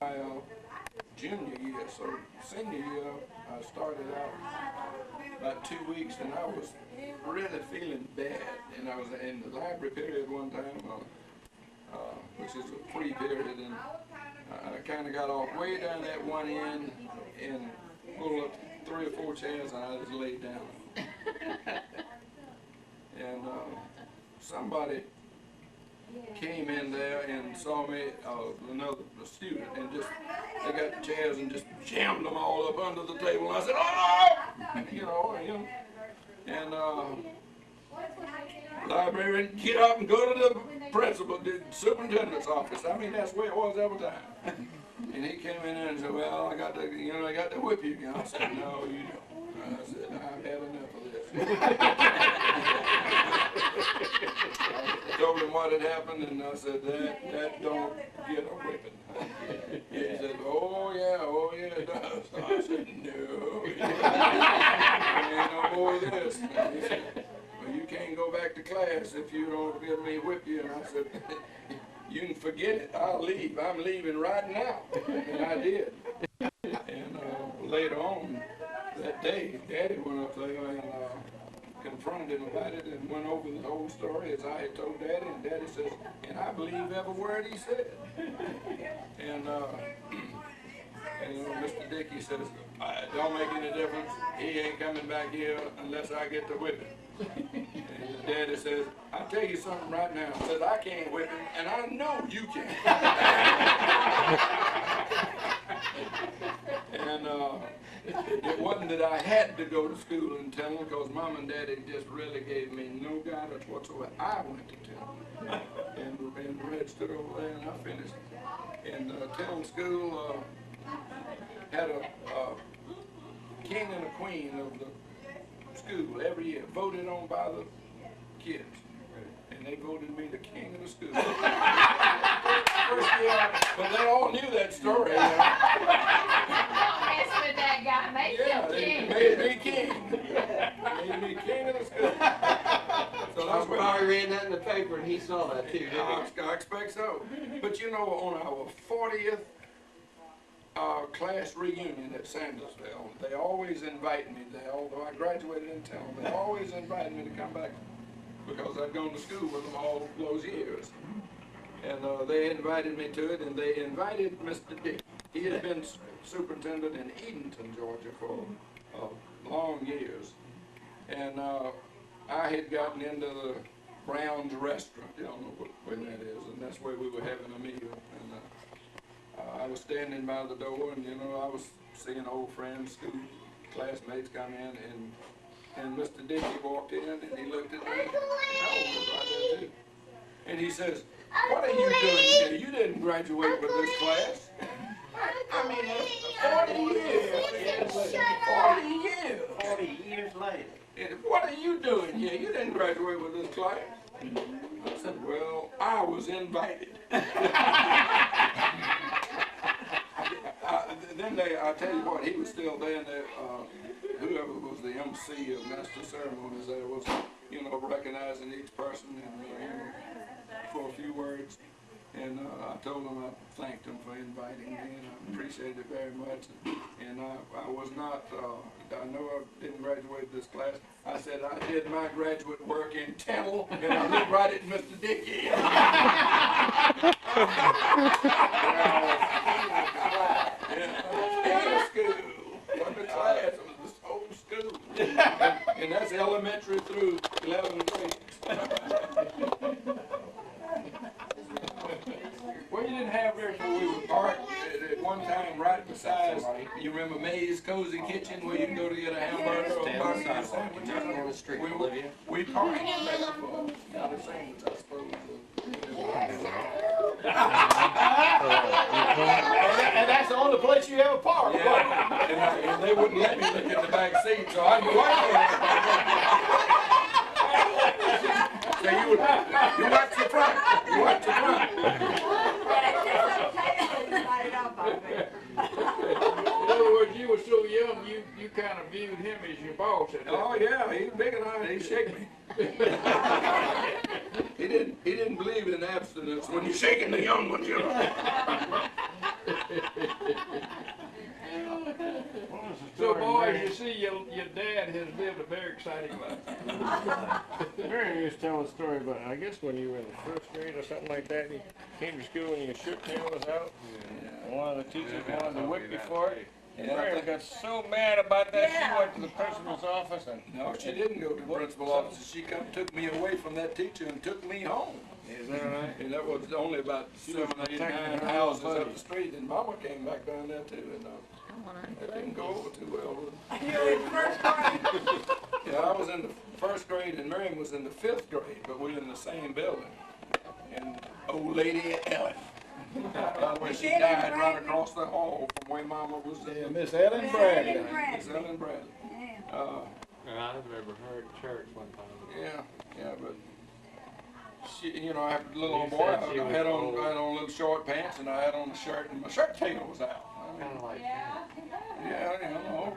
my junior year, so senior year, I started out about 2 weeks, and I was really feeling bad. And I was in the library period one time, which is a free period, and I kind of got off way down that one end and pulled up 3 or 4 chairs, and I just laid down. And somebody came in there and saw me, another student, and just, they got the chairs and just jammed them all up under the table. And I said, "Oh no!" And librarian, get up and go to the principal, the superintendent's office. I mean, that's the way it was every time. And he came in there and said, "Well, I got to whip you again." I said, "No, you don't." I said, "I've had enough of this." I told him what had happened, and I said, that don't get a whipping. He said, oh yeah, it does. I said, no, ain't no more of this. And he said, "Well, you can't go back to class if you don't let me whip you." And I said, "You can forget it. I'll leave. I'm leaving right now." And I did. And later on that day, Daddy went up there and confronted him about it and went over the whole story as I had told Daddy, and Daddy says, "And I believe every word he said." And Mr. Dickey says, "It don't make any difference. He ain't coming back here unless I get to whip him." And Daddy says, "I'll tell you something right now." He says, "I can't whip him, and I know you can." And it wasn't that I had to go to school and tell them, because Mom and Daddy just really gave me no guidance whatsoever. I went to tell them. And Red stood over there, and I finished. And Tillman School had a king and a queen of the school every year, voted on by the kids. And they voted me the king of the school. First year, but they all knew that story. Yeah, they made me king. Made me king of the school. So that's why I read that in the paper, and he saw that too, didn't he? I expect so. But you know, on our 40th class reunion at Sandersville, they always invite me there, although I graduated in town, they always invited me to come back because I'd gone to school with them all those years. And they invited me to it, and they invited Mr. Dick. He had been superintendent in Edenton, Georgia for long years. And I had gotten into the Brown's restaurant, you don't know where that is, and that's where we were having a meal. And I was standing by the door, and I was seeing old friends, school classmates come in, and Mr. Dickey walked in, and he looked at me, and I was right there too. And he says, "What are you doing here? You didn't graduate with this class." I mean, 40 years. 40 years. 40 years later. What are you doing here? You didn't graduate with this class. I said, "Well, I was invited." Then I tell you what, he was still there, and whoever was the MC of Master Ceremonies there was, recognizing each person and, for a few words. And I told him I thanked him for inviting me, and I appreciated it very much. And I was not, I know I didn't graduate this class. I said I did my graduate work in Temple, and I looked right at Mr. Dickey. School. Wasn't a class, it was the whole school. And that's elementary through 11th grade. Well, you didn't have there before we were parked at one time right beside, you remember May's Cozy Kitchen where you can go to get a hamburger or a barbecue sandwich? On the street, Olivia. We parked there for the sandwich, I suppose. And that's the only place you ever parked. Yeah, and they wouldn't let me look in the back seat, so I knew so you watch the front. You watch the front. In other words, you were so young, you kind of viewed him as your boss. Oh yeah, he's big enough. He shake me. He didn't believe in abstinence when you're shaking the young ones, exciting life. Mary used to tell a story about, I guess when you were in the first grade or something like that, you came to school and your shirt tail was out. And one of the teachers wanted to whip you for it. And Mary got so mad about that, she went to the principal's office and... No, she didn't go to the principal's office. She took me away from that teacher and took me home. Is that right? And that was only about 7, 8, 9 houses up the street. And Mama came back down there too. And that didn't go over too well. You were in first grade? Yeah, I was in the first grade and Miriam was in the 5th grade, but we were in the same building. And old lady Ellen. By the way, she died right across the hall from where Mama was in. Miss Ellen Bradley. Miss Ellen Bradley. Yeah. I remember her at church one time. Yeah, but she, you know, I had a little old You boy. said she I was had on old. little short pants and I had on a shirt and my shirt tail was out. Kind of like Yeah, you know.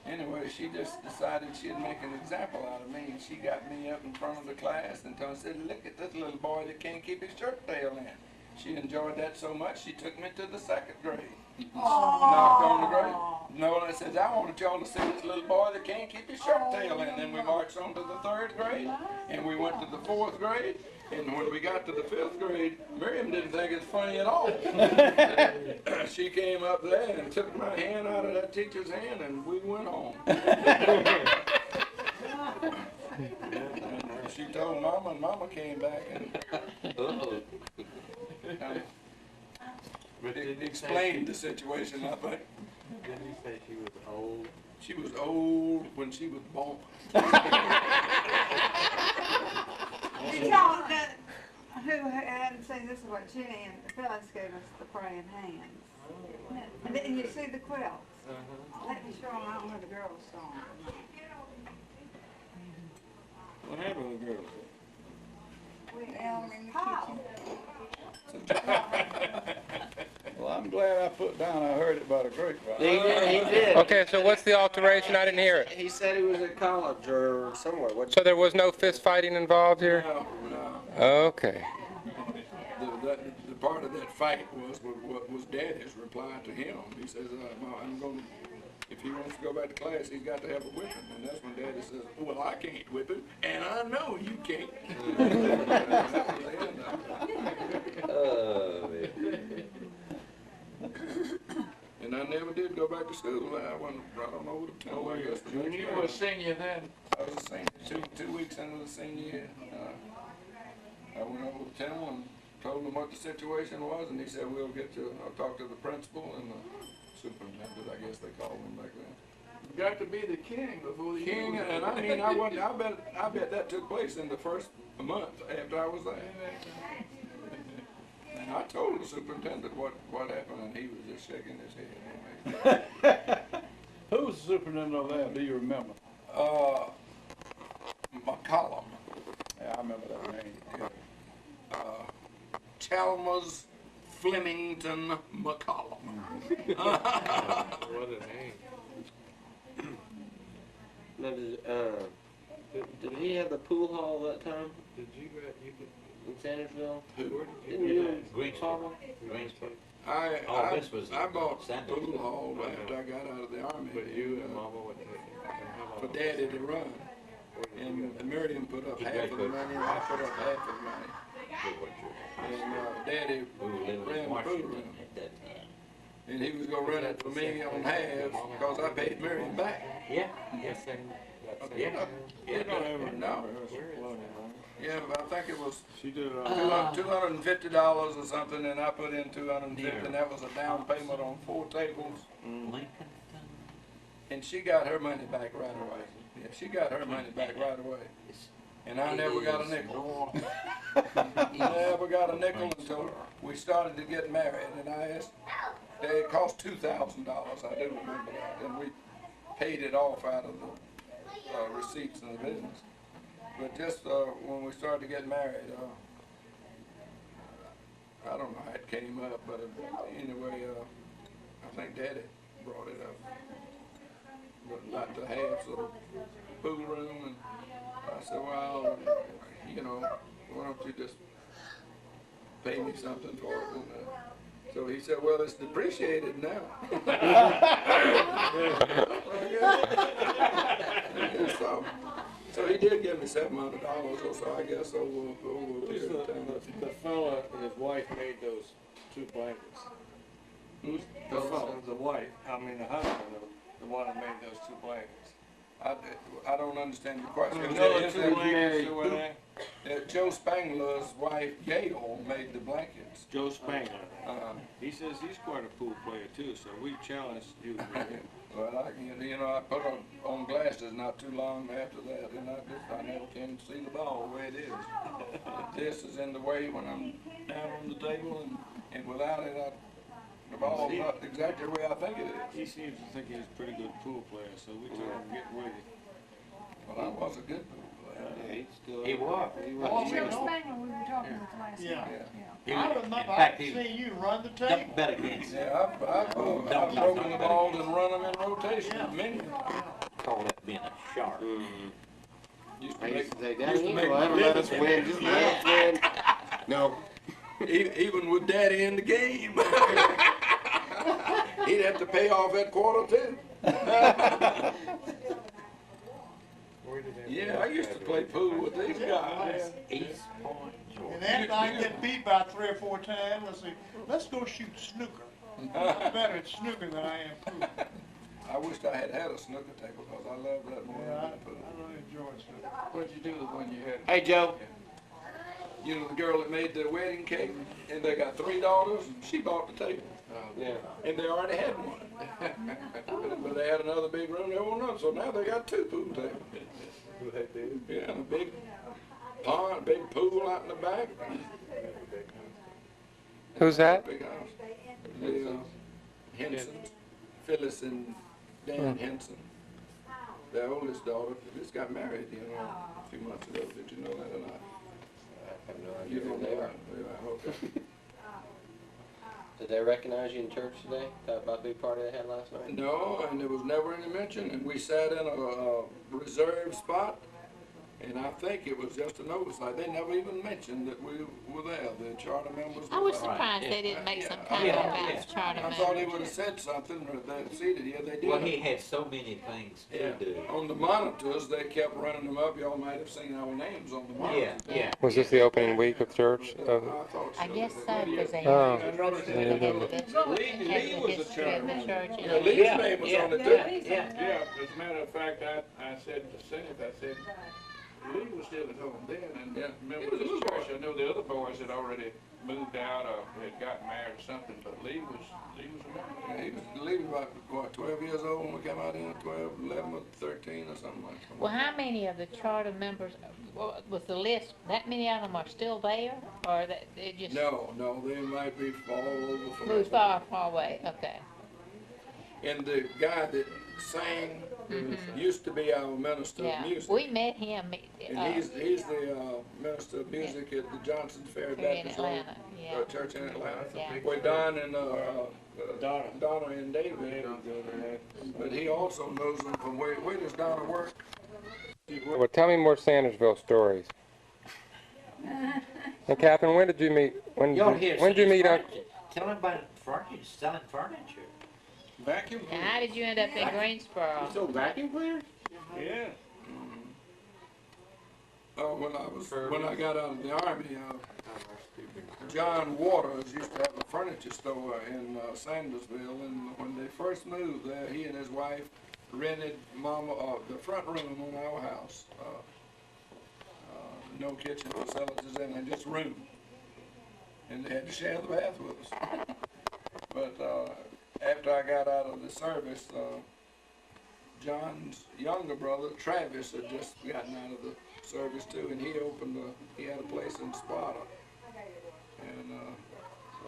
Anyway, she just decided she'd make an example out of me, and she got me up in front of the class and said, "Look at this little boy that can't keep his shirt tail in." She enjoyed that so much, she took me to the 2nd grade. Knocked on the grade. No, I said, "I wanted y'all to see this little boy that can't keep his shirt tail in." Then we marched on to the 3rd grade, and we went to the 4th grade. And when we got to the 5th grade, Miriam didn't think it was funny at all. She came up there and took my hand out of that teacher's hand, and we went home. And she told Mama, and Mama came back and explained the situation, I think. Didn't you say she was old? She was old when she was born. Did y'all, who hadn't seen, this is what Jenny and Phyllis gave us, the praying hands. And then you see the quilts. Let me show them, I don't know the girls' song. What happened to the girls? Paul. Well, I'm glad I put down, I heard it by the grapevine. He did. Okay, so what's the alteration? I didn't hear it. He said he was at college or somewhere. What? So there was no fist fighting involved here? No. Okay. The part of that fight was Daddy's reply to him. He says, "I'm going to, if he wants to go back to class, he's got to have a whipping." And that's when Daddy says, "Well, I can't whip him, and I know you can't." And I never did go back to school. I don't know what to tell you. I guess the When next you year. were a senior then, I was a senior, two weeks into the senior year. I went over to Tim and told him what the situation was, and he said, "We'll I'll talk to the principal and the superintendent," I guess they called him back then. you got to be the king before the King, year. and I mean, I bet that took place in the first month after I was there. And I told the superintendent what happened, and he was just shaking his head. Who was the superintendent of that, do you remember? McCollum. Yeah, I remember that name. Chalmers Flemington McCollum. What a name. Now, did he have the pool hall that time? Did you in Sandersville? Who? Didn't you? Greensboro. Greensboro. I this was bought Sanders. pool hall after I got out of the army. But you and Mama went to For Daddy to run. And Miriam put up half of the money, and I put up half of the money. And Daddy We were living ran in the pool Washington room. at that time. And he was gonna run it for me on half, because I paid Miriam back. Yeah. Yes, Yeah. You don't ever remember No. her exploding, right? Yeah, but I think it was She did it $250 or something, and I put in $250, and that was a down payment on 4 tables. Lincoln. And she got her money back right away. Yeah, she got her money back right away. And I never got a nickel. Never got a nickel until we started to get married, and I asked, it cost $2,000, I do remember that, and we paid it off out of the receipts in the business. But just when we started to get married, I don't know how it came up, but anyway, I think Daddy brought it up. But not the halves of the pool room, and I said, "Well, you know, why don't you just pay me something for it?" And, so he said, "Well, it's depreciated now." So he did give me $700 or so, I guess, over a Who's period of time. the fella and his wife made those 2 blankets? Who's the fella, the wife, the husband, the one that made those 2 blankets? I don't understand your question. You know the Is 2 that- blankets that were there? Joe Spangler's wife, Gail, made the blankets. Joe Spangler. Uh, He says he's quite a pool player too, so we challenged you to bring him. Well, I put on glasses not too long after that, and I never can see the ball the way it is. This is in the way when I'm down on the table, and without it, the ball's not exactly the way I think it is. He seems to think he's a pretty good pool player, so we told him to get with you. Well, I was a good pool player. Yeah, he's still. He was. Joe Spangler, we were talking about last Yeah. night. He I was- remember, in I fact, he seen you run the jumped tape. better against him. Yeah, I've broken the balls and run them in rotation many times. Call that being a shark. Used to I make, used to say, used to Daddy, make well, my let us living. win, just let us win. No. Even with Daddy in the game, he'd have to pay off that quarter too. Yeah, I used to play pool with these guys. East Point, Georgia. And after I get beat about 3 or 4 times, I say, let's go shoot snooker. I'm better at snooker than I am pool. I wished I had a snooker table because I love that more Yeah, than I pool. really enjoy snooker. What'd you do when you had? Hey, Joe. You know the girl that made the wedding cake, and they got 3 daughters. She bought the table, Yeah. and they already had one. But they had another big room. They won't know, so now they got 2 pool tables. Yeah, and a big pond, big pool out in the back. Who's that? Big house. The Hensons, Phyllis and Dan Henson. Their oldest daughter just got married, a few months ago. Did you know that or not? I have no You idea who don't they know are. that? Yeah, okay. Did they recognize you in church today? Talk about the big party they had last night? No, and there was never any mention, and we sat in a reserved spot, and I think it was just a notice, like they never even mentioned that we were there, the charter members I were was there. surprised they didn't make some kind Yeah, of yeah. about charter I thought they members. would have said something, or they seated, yeah, they did. Well, he had so many things Yeah, to do. on the monitors, they kept running them up, y'all might have seen our names on the monitors. Yeah. Was this the opening week of church? I thought I so. guess so, because they Oh. had the history Lee of the was a history of the charter church. Yeah, and Lee's name was on it too. Yeah. Yeah, as a matter of fact, I said to Senate, I said, Lee was still at home then, and Yeah. remember He was a this little church, boy. I know the other boys had already moved out or had gotten married or something, but Lee was around. Lee was about, what, 12 years old when we came out here, 12, 11 or 13 or something like that. Well, how many of the charter members, was the list, that many of them are still there, or that they just No, they might be all over from moved that. far away? Okay. And the guy that sang used to be our minister of Yeah, music. we met him, And he's the minister of music at the Johnson Ferry here in Baptist Atlanta, yeah. Church in Atlanta. Yeah. Where Don and Donna. and David. But he also knows them from where does Donna work? Well, tell me more Sandersville stories. And Catherine, when did you meet? When Y'all did here. you, when did you meet? Tell him about furniture, selling furniture. Vacuum Now, cleaner. how did you end up in Greensboro? You sold vacuum cleaners? Yeah. Oh, when I got out of the army, John Waters used to have a furniture store in Sandersville, and when they first moved there, he and his wife rented the front room on our house. No kitchen facilities in there, just room. And they had to share the bath with us. But after I got out of the service, John's younger brother, Travis, had just gotten out of the service too, and he had a place in Sparta. And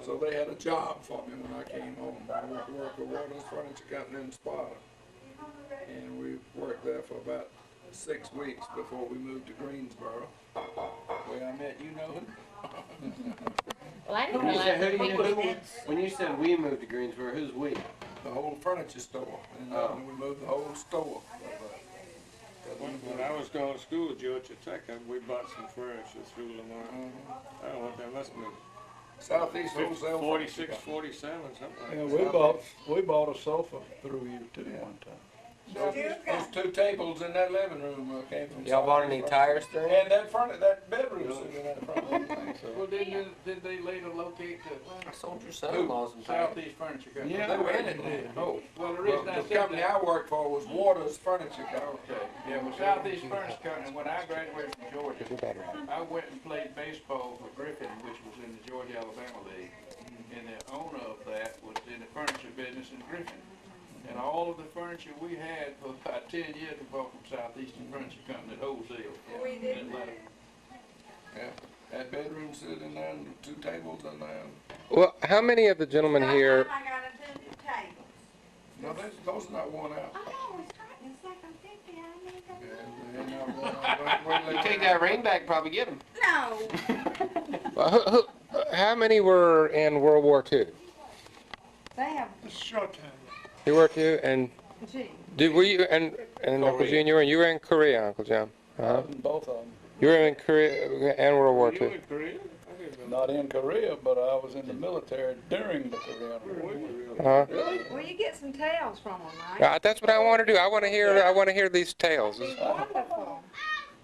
so they had a job for me when I came home. I went to work with Waters Furniture Company in Sparta. And we worked there for about 6 weeks before we moved to Greensboro, where I met, you know who? Well, I didn't When you said, realize who that do we you, when you said we moved to Greensboro, who's we? The whole furniture store, and we moved the whole store. When I was going to school at Georgia Tech, we bought some furniture through Lamar. I don't know what that must have been. Southeast Wholesale. 46, 47, something like Yeah, that. we bought a sofa through you too one time. Those, Still those got two tables in that living room came from. Y'all bought any Southeast tires through? And that that bedroom sitting in that front room thing, Well, so. did they later locate the I sold your son-in-law some tires. Southeast Furniture Company? Yeah, they were in it then. Oh, well, the Well, reason I the said company that. I worked for was Waters Furniture Company. Okay, yeah, well, Southeast Furniture Company, when I graduated from Georgia, Do better. I went and played baseball for Griffin, which was in the Georgia-Alabama League. And the owner of that was in the furniture business in Griffin. And all of the furniture we had for about 10 years we bought from Southeastern Furniture Company at wholesale. We did in Atlanta. Yeah, that bedroom sitting there, and two tables in there. Well, how many of the gentlemen here, I got a two tables. No, those are not worn out. Oh, it's hot, it's like I'm 50, I need Yeah, to. they're not worn out. Wait till you they take wear that ring back, probably get them. No, Well, how many were in World War II? they have, It's short time. You were too, and gee, were you and Uncle Gene? You were in Korea, Uncle John. Uh-huh. Both of them. You were in Korea and World War You II. in Korea? Not in Korea, but I was in the military during the Korean War. Uh-huh. well, you get some tales from them, right? That's what I want to do. I want to hear these tales. It's wonderful.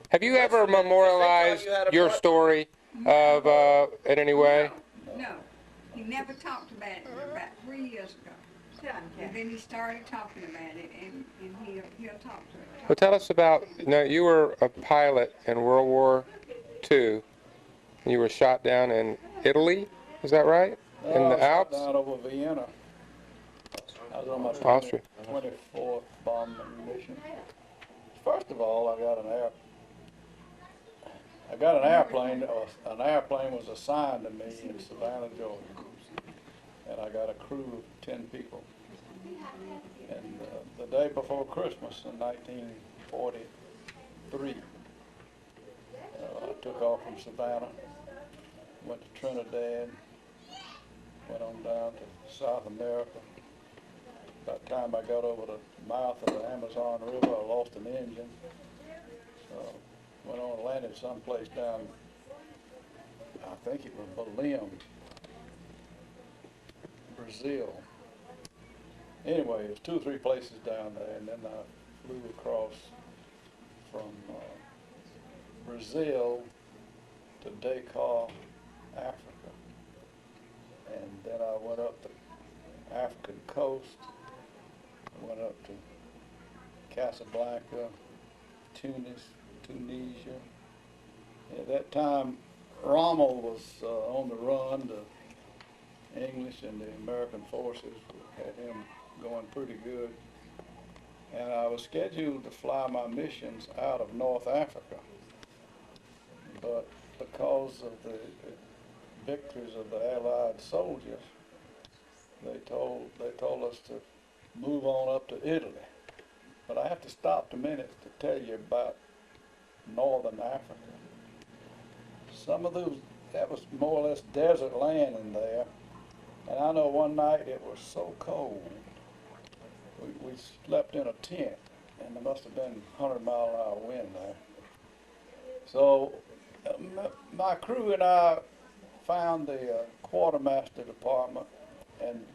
Have you ever memorialized your story of in any way? No, he never talked about it for about 3 years ago. And then he started talking about it, and he'll talk to it. Well, tell us about. Now, you were a pilot in World War II. You were shot down in Italy. Is that right? In the Alps? Down over Vienna. I was on my Austria. 24th bombing mission. First of all, I got an airplane. An airplane was assigned to me in Savannah, Georgia, and I got a crew of 10 people. And the day before Christmas in 1943, I took off from Savannah, went to Trinidad, went on down to South America. By the time I got over the mouth of the Amazon River, I lost an engine. So went on and landed someplace down, I think it was Belém, Brazil. Anyway, it was 2 or 3 places down there, and then I flew across from Brazil to Dakar, Africa. And then I went up the African coast, I went up to Casablanca, Tunisia. At that time, Rommel was on the run. The English and the American forces had him going pretty good. And I was scheduled to fly my missions out of North Africa. But because of the victories of the Allied soldiers, they told us to move on up to Italy. But I have to stop a minute to tell you about Northern Africa. Some of those, that was more or less desert land in there. And I know one night it was so cold, we slept in a tent, and there must have been 100-mile-an-hour wind there. So my crew and I found the quartermaster department, and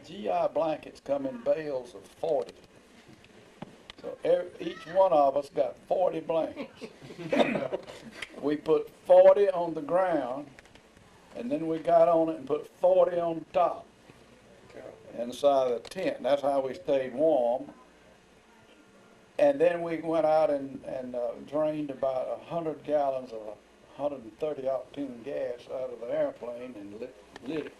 GI blankets come in bales of 40. So each one of us got 40 blankets. We put 40 on the ground, and then we got on it and put 40 on top inside the tent. That's how we stayed warm. And then we went out and drained about 100 gallons of 130 octane gas out of the airplane and lit it.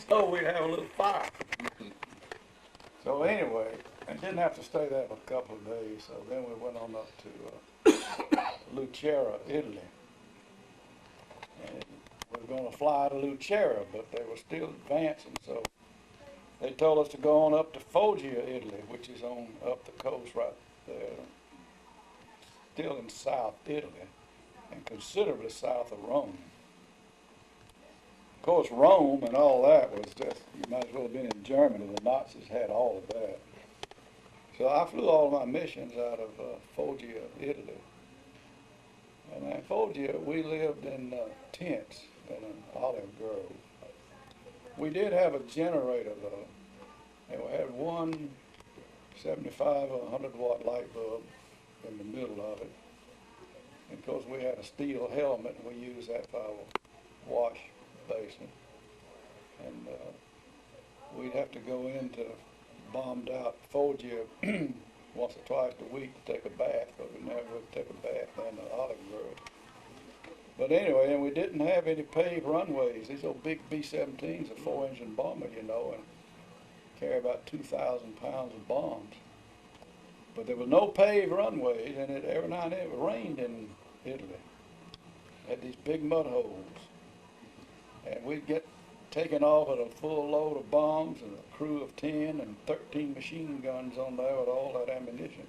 So we'd have a little fire. So anyway, I didn't have to stay there for a couple of days. So then we went on up to Lucera, Italy. And we were going to fly to Lucera, but they were still advancing. So they told us to go on up to Foggia, Italy, which is on up the coast right there, still in South Italy, and considerably south of Rome. Of course, Rome and all that was just, you might as well have been in Germany. The Nazis had all of that. So I flew all my missions out of Foggia, Italy. And in Foggia, we lived in tents in an olive grove. We did have a generator, though. And we had one 75 or 100-watt light bulb in the middle of it. And of course, we had a steel helmet, and we used that for our wash basin. And we'd have to go into bombed out Foggia once or twice a week to take a bath, but we never would take a bath in the Olive Grove. But anyway, and we didn't have any paved runways. These old big B-17s, a 4-engine bomber, you know, and carry about 2,000 pounds of bombs. But there was no paved runways, and every now and then it rained in Italy. Had these big mud holes. And we'd get taken off with a full load of bombs and a crew of 10 and 13 machine guns on there with all that ammunition.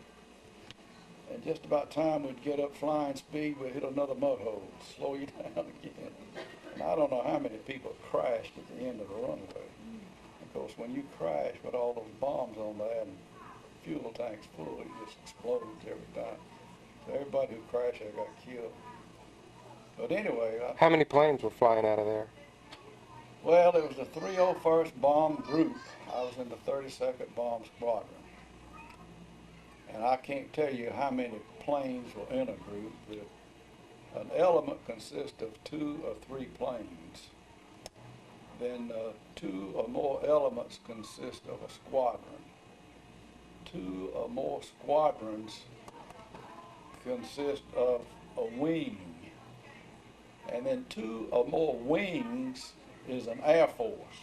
And just about time we'd get up flying speed, we'd hit another mud hole, slow you down again. And I don't know how many people crashed at the end of the runway. Of course, when you crash with all those bombs on there and fuel tanks full, it just explodes every time. So everybody who crashed there got killed. But anyway. How many planes were flying out of there? Well, it was the 301st Bomb Group. I was in the 32nd Bomb Squadron. And I can't tell you how many planes were in a group. An element consists of 2 or 3 planes. Then 2 or more elements consist of a squadron. 2 or more squadrons consist of a wing. And then 2 or more wings is an Air Force.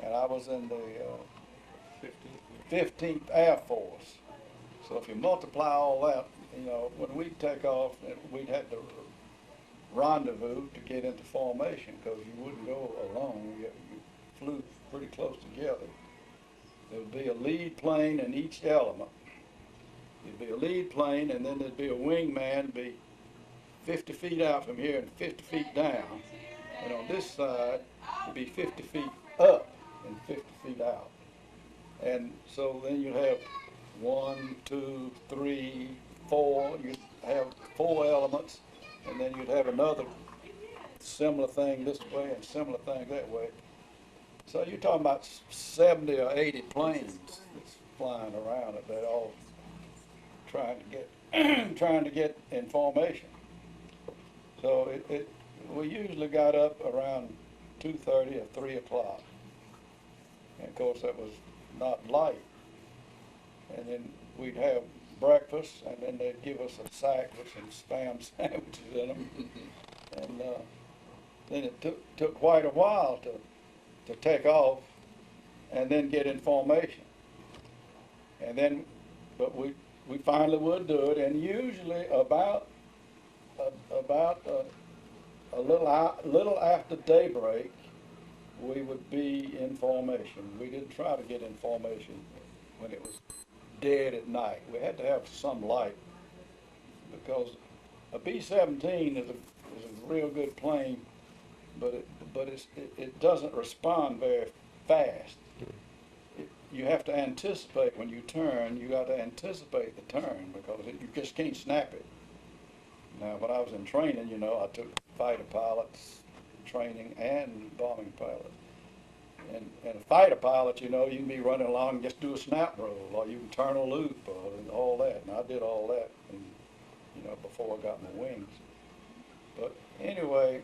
And I was in the 15th Air Force. So if you multiply all that, you know, when we'd take off, we'd have to rendezvous to get into formation because you wouldn't go alone. You flew pretty close together. There would be a lead plane in each element. There'd be a lead plane, and then there'd be a wingman, be 50 feet out from here and 50 feet down. And on this side, it'd be 50 feet up and 50 feet out. And so then you'd have 1, 2, 3, 4. You'd have 4 elements, and then you'd have another similar thing this way and similar thing that way. So you're talking about 70 or 80 planes that's flying around it. They're all trying to get in formation. So we usually got up around 2:30 or 3 o'clock. And of course that was not light. And then we'd have breakfast, and then they'd give us a sack with some Spam sandwiches in them. And then it took quite a while to take off and then get in formation. And then, but we finally would do it, and usually about a little after daybreak, we would be in formation. We didn't try to get in formation when it was dead at night. We had to have some light because a B-17 is a real good plane, but it doesn't respond very fast. You have to anticipate when you turn. You got to anticipate the turn because you just can't snap it. Now, when I was in training, you know, I took fighter pilots training and bombing pilot. And a fighter pilot, you know, you can be running along and just do a snap roll, or you can turn a loop, or all that. And I did all that, and, you know, before I got my wings. But anyway,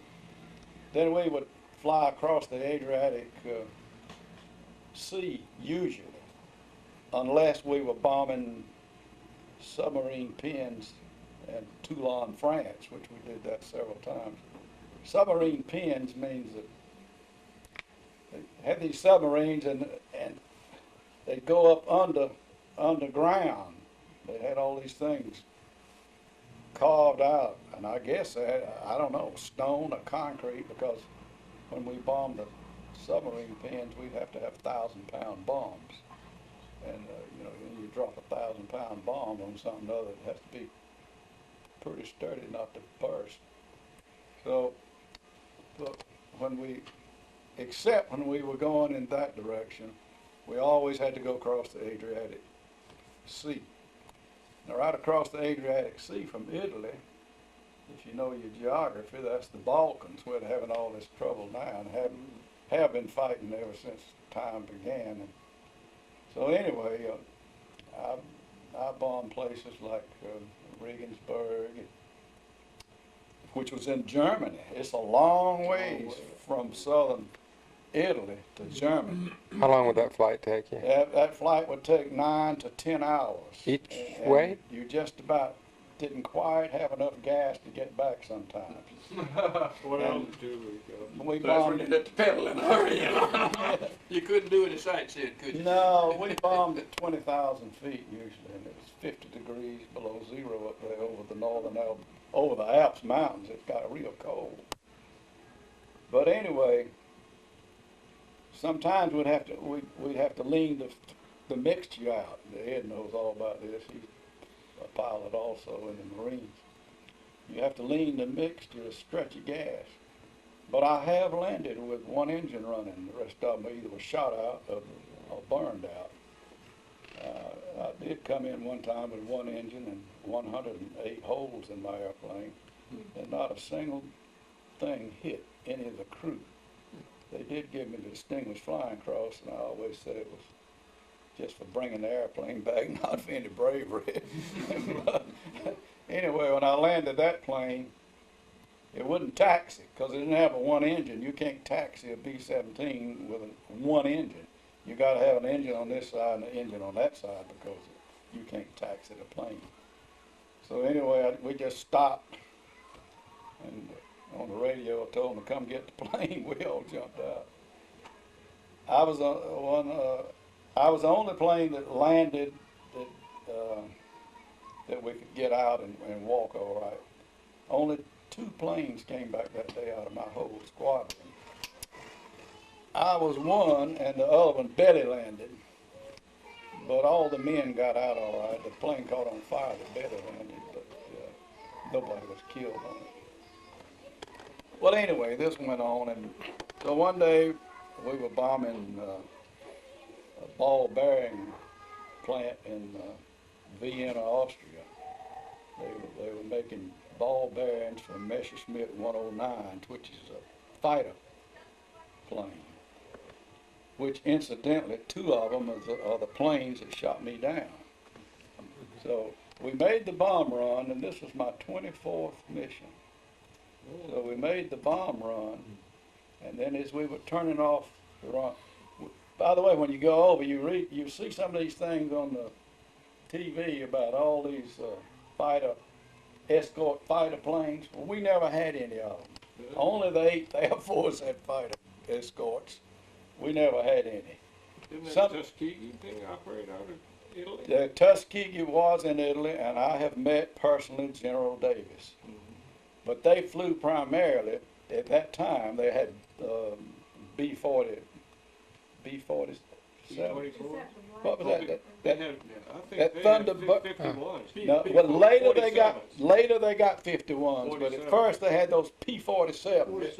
then we would fly across the Adriatic Sea, usually, unless we were bombing submarine pins in Toulon, France, which we did that several times. Submarine pins means that they have these submarines and they go up underground. They had all these things carved out, and I guess they had, I don't know, stone or concrete, because when we bombed the submarine pins, we'd have to have 1,000-pound bombs. And, you know, you drop a 1,000-pound bomb on something other, it has to be pretty sturdy not to burst. So, but except when we were going in that direction, we always had to go across the Adriatic Sea. Now, right across the Adriatic Sea from Italy, if you know your geography, that's the Balkans, where they're having all this trouble now and have been fighting ever since time began. And so anyway, I bombed places like Regensburg, which was in Germany. It's a long ways from southern Italy to Germany. How long would that flight take you? That flight would take 9 to 10 hours. Each And way? You just about didn't quite have enough gas to get back sometimes. What And altitude we go? We That's when bombed you had to pedal in a hurry, you know. You couldn't do any sightseeing, could you? No, we bombed at 20,000 feet usually, and it was 50 degrees below zero up there over the northern Alps, over the Alps mountains. It got real cold. But anyway, sometimes we'd have to lean the mixture out. Ed knows all about this. He's a pilot also in the Marines. You have to lean the mixture to stretch your gas. But I have landed with one engine running. The rest of them either was shot out or burned out. I did come in one time with one engine and 108 holes in my airplane, and not a single thing hit any of the crew. They did give me the Distinguished Flying Cross, and I always said it was just for bringing the airplane back, not for any bravery. Anyway, when I landed that plane, it wouldn't taxi because it didn't have a one engine. You can't taxi a B-17 with one engine. You got to have an engine on this side and an engine on that side because you can't taxi the plane. So anyway, we just stopped, and on the radio I told them to come get the plane. We all jumped out. I was the only plane that landed that we could get out and walk all right. Only 2 planes came back that day out of my whole squadron. I was one, and the other one belly landed. But all the men got out all right. The plane caught on fire, the belly landed, but nobody was killed on it. Well, anyway, this went on, and so one day we were bombing a ball bearing plant in Vienna, Austria. They were making ball bearings for Messerschmitt 109, which is a fighter plane, which incidentally 2 of them are the planes that shot me down. So we made the bomb run, and this was my 24th mission. So we made the bomb run, and then as we were turning off the run, by the way, when you go over, you see some of these things on the TV about all these escort fighter planes. Well, we never had any of them. Only the 8th Air Force had fighter escorts. We never had any. Didn't that Tuskegee thing operate out of Italy? The Tuskegee was in Italy, and I have met personally General Davis. But they flew primarily, at that time, they had B-47. What was that? That Thunderbird. 51s. No, well, later they got 51s, but at first they had those P-47s.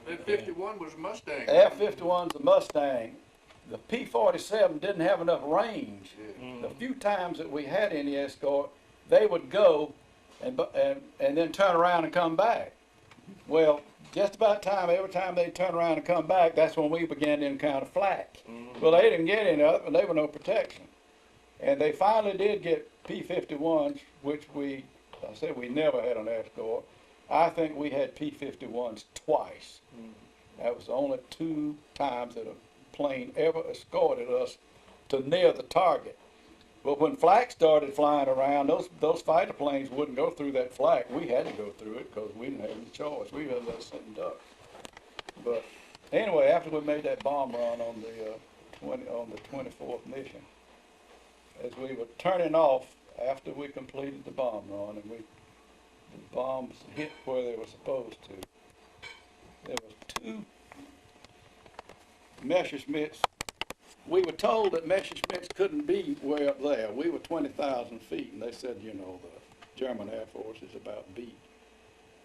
The 51 was Mustang. The F-51's a Mustang. The P-47 didn't have enough range. The few times that we had any escort, they would go and then turn around and come back. Well, just about every time they turn around and come back, that's when we began to encounter flak. Well, they didn't get any of it, and there was no protection. And they finally did get P-51s, which I said we never had an escort. I think we had P-51s twice. That was the only 2 times that a plane ever escorted us to near the target. But when flak started flying around, those fighter planes wouldn't go through that flak. We had to go through it because we didn't have any choice. We had that sitting duck. But anyway, after we made that bomb run on the 24th mission, as we were turning off after we completed the bomb run, and the bombs hit where they were supposed to, there was 2 Messerschmitts. We were told that Messerschmitts couldn't be way up there. We were 20,000 feet, and they said, the German Air Force is about beat.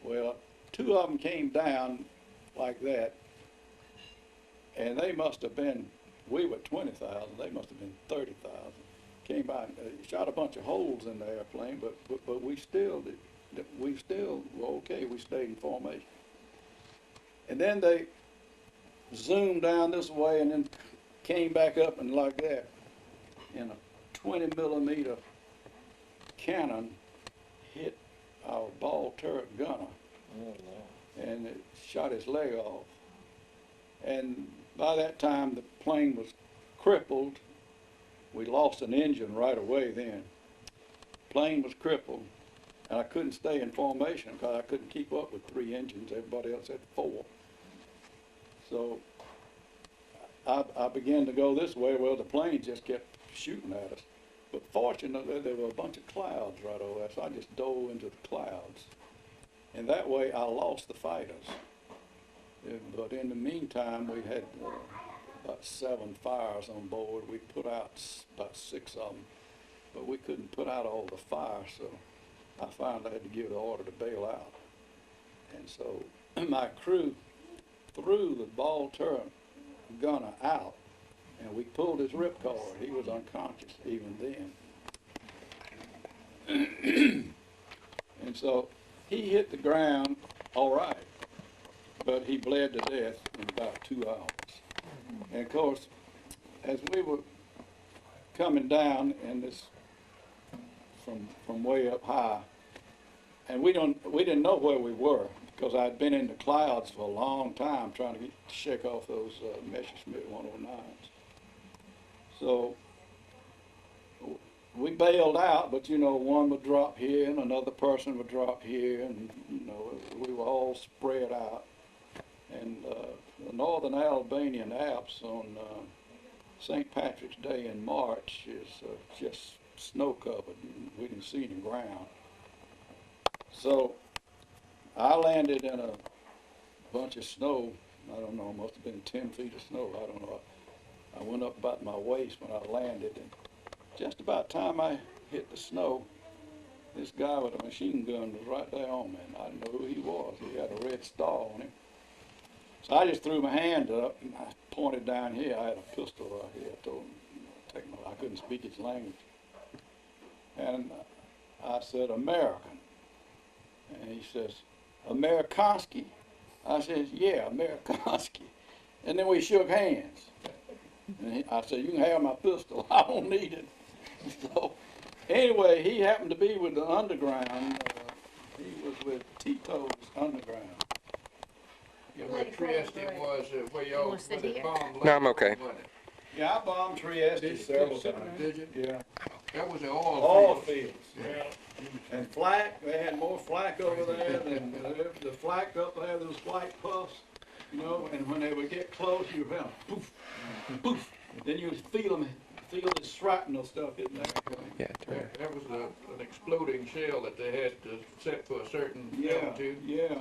Well, 2 of them came down like that, and they must have been, we were 20,000, they must have been 30,000. Came by and shot a bunch of holes in the airplane, but we still were okay. We stayed in formation. And then they zoomed down this way and then came back up and like that in a 20mm cannon hit our ball turret gunner, and it shot his leg off. And by that time, the plane was crippled. We lost an engine right away then. Plane was crippled, and I couldn't stay in formation because I couldn't keep up with 3 engines. Everybody else had 4. So I began to go this way. Well, the plane just kept shooting at us. But fortunately, there were a bunch of clouds right over there, so I just dove into the clouds. And that way, I lost the fighters. But in the meantime, we had about 7 fires on board. We put out about 6 of them, but we couldn't put out all the fire, so I finally had to give the order to bail out. And so my crew threw the ball turret gunner out, and we pulled his ripcord. He was unconscious even then. And so he hit the ground all right, but he bled to death in about 2 hours. And of course, as we were coming down in this from way up high, and we didn't know where we were because I'd been in the clouds for a long time trying to shake off those Messerschmitt 109s. So we bailed out, but you know, one would drop here and another person would drop here, and you know, we were all spread out. And the northern Albanian Alps on St. Patrick's Day in March is just snow covered, and we didn't see any ground. So I landed in a bunch of snow. I don't know, must have been 10 feet of snow. I don't know. I went up about my waist when I landed, and just about time I hit the snow, this guy with a machine gun was right there on me, and I didn't know who he was. He had a red star on him. So I just threw my hand up, and I pointed down here. I had a pistol right here. I told him, I couldn't speak his language. And I said, American. And he says, Amerikansky? I said, yeah, Amerikansky. And then we shook hands. And I said, you can have my pistol. I don't need it. So anyway, he happened to be with the underground. He was with Tito's underground. Yeah, where Trieste was, where y'all, where the bomb. No, I'm okay. Yeah, I bombed Trieste several times. Did you? Yeah. That was the Oil oil field. fields. Yeah. And flak, they had more flak over there than the flak up there, those white puffs, you know, and when they would get close, you would poof, poof. Then you would feel the shrapnel stuff in there. Yeah, That was an exploding shell that they had to set for a certain altitude. Yeah.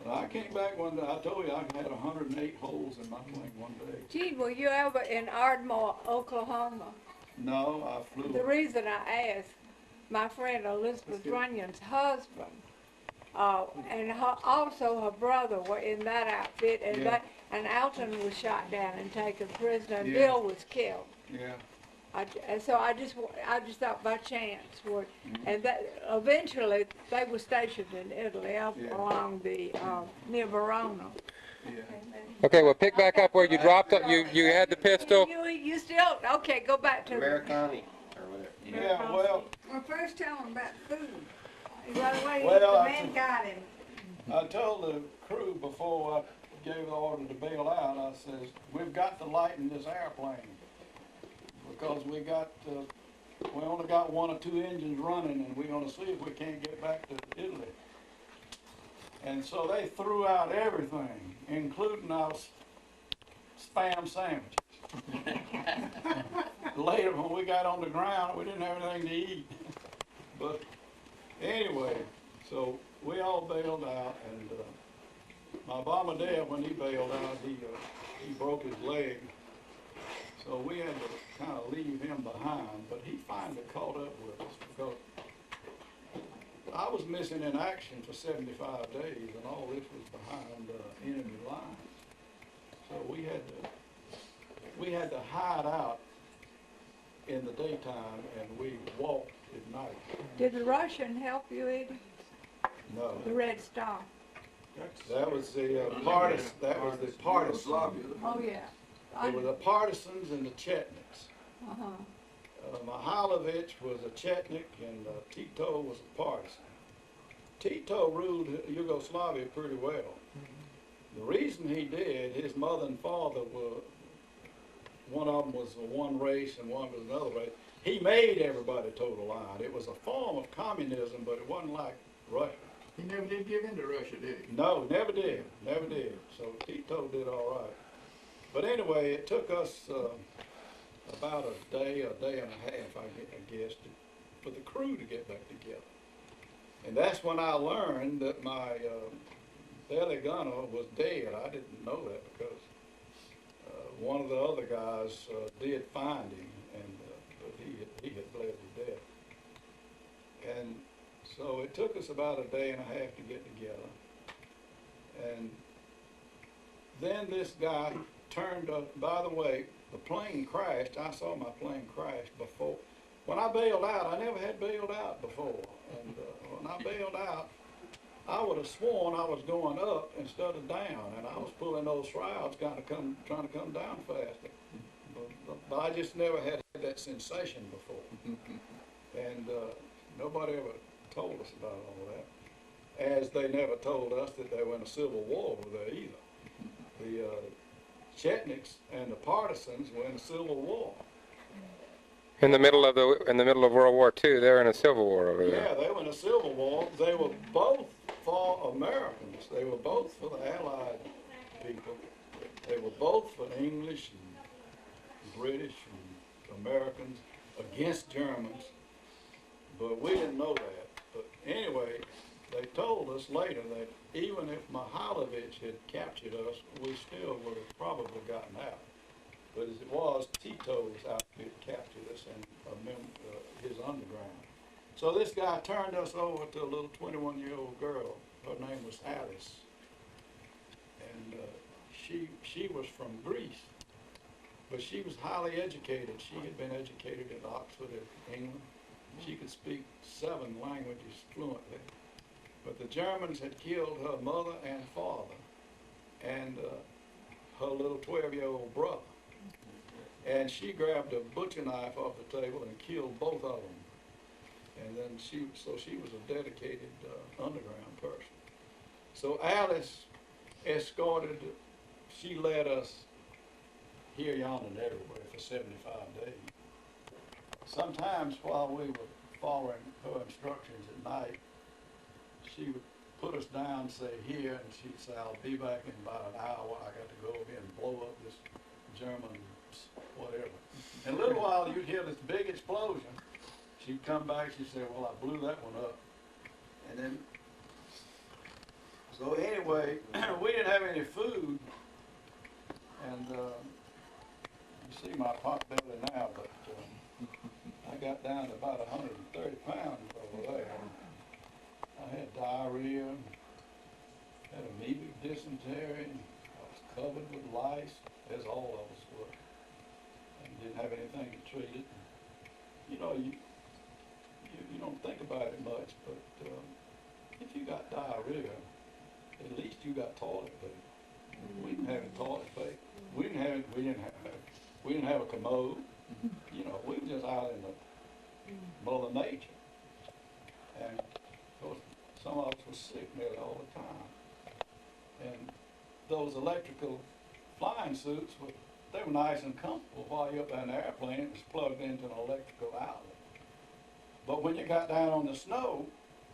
Well, I came back one day, I told you I had 108 holes in my plane one day. Gene, were you ever in Ardmore, Oklahoma? No, I flew. The reason I asked, my friend Elizabeth Runyon's husband, and also her brother were in that outfit, and and Alton was shot down and taken prisoner, and Bill was killed. Yeah. And so I just thought by chance and that eventually they were stationed in Italy along the near Verona. Yeah. Okay, well, pick back up where you dropped it. You had the pistol. You still okay? Go back to Americani or whatever. Yeah, well, first tell them about food. Well, the man got him. I told the crew before I gave the order to bail out, I says, we've got to lighten this airplane because we only got 1 or 2 engines running, and we're going to see if we can't get back to Italy. And so they threw out everything, including our spam sandwiches. Later, when we got on the ground, we didn't have anything to eat. But anyway, so we all bailed out, and my bomber dad, when he bailed out, he broke his leg. So we had to kind of leave him behind, but he finally caught up with us because I was missing in action for 75 days, and all this was behind enemy lines. So we had to hide out in the daytime, and we walked at night. Did the Russian help you, Eddie? No. The Red Star. That was the partisans. That was the partisans. Oh yeah. There were the partisans and the Chetniks. Mihailovich was a Chetnik and Tito was a partisan. Tito ruled Yugoslavia pretty well. The reason he did, his mother and father were, one of them was one race and one was another race. He made everybody toe the line. It was a form of communism, but it wasn't like Russia. He never did give in to Russia, did he? No, never did, never did. So Tito did all right. But anyway, it took us about a day and a half, I guess, for the crew to get back together. And that's when I learned that my belly gunner was dead. I didn't know that because one of the other guys did find him, and but he had bled to death. And so it took us about a day and a half to get together. And then this guy turned up. By the way, the plane crashed. I saw my plane crash before. When I bailed out, I never had bailed out before. And when I bailed out, I would have sworn I was going up instead of down, and I was pulling those shrouds, trying to come down faster. But I just never had that sensation before, and nobody ever told us about all that. As they never told us that they were in a civil war over there either. The Chetniks and the partisans were in a civil war. In the middle of World War II, they're in a civil war over there. Yeah, they were in a civil war. They were both for Americans. They were both for the Allied people. They were both for the English and British and Americans against Germans. But we didn't know that. But anyway, they told us later that even if Mihailovich had captured us, we still would have probably gotten out. But as it was, Tito's outfit captured us and his underground. So this guy turned us over to a little 21-year-old girl. Her name was Alice. And she was from Greece. But she was highly educated. She had been educated at Oxford, in England. She could speak 7 languages fluently. But the Germans had killed her mother and father and her little 12-year-old brother. And she grabbed a butcher knife off the table and killed both of them. And then she was a dedicated underground person. So Alice escorted, she led us here, yonder, and everywhere for 75 days. Sometimes while we were following her instructions at night, she would put us down, say here, and she'd say, I'll be back in about an hour. I got to go over here and blow up this German whatever. In a little while, you'd hear this big explosion. She'd come back, she'd say, well, I blew that one up. And then, so anyway, we didn't have any food. And you see my pot belly now, but I got down to about 130 pounds over there. I had diarrhea, had amoebic dysentery, I was covered with lice, as all of us were, and didn't have anything to treat it. You know, you don't think about it much, but if you got diarrhea, at least you got toilet paper. We didn't have any toilet paper. We didn't have a commode. You know, we were just out in the Mother Nature, and of course, some of us were sick nearly all the time. And those electrical flying suits, they were nice and comfortable while you're up in an airplane. It was plugged into an electrical outlet. But when you got down on the snow,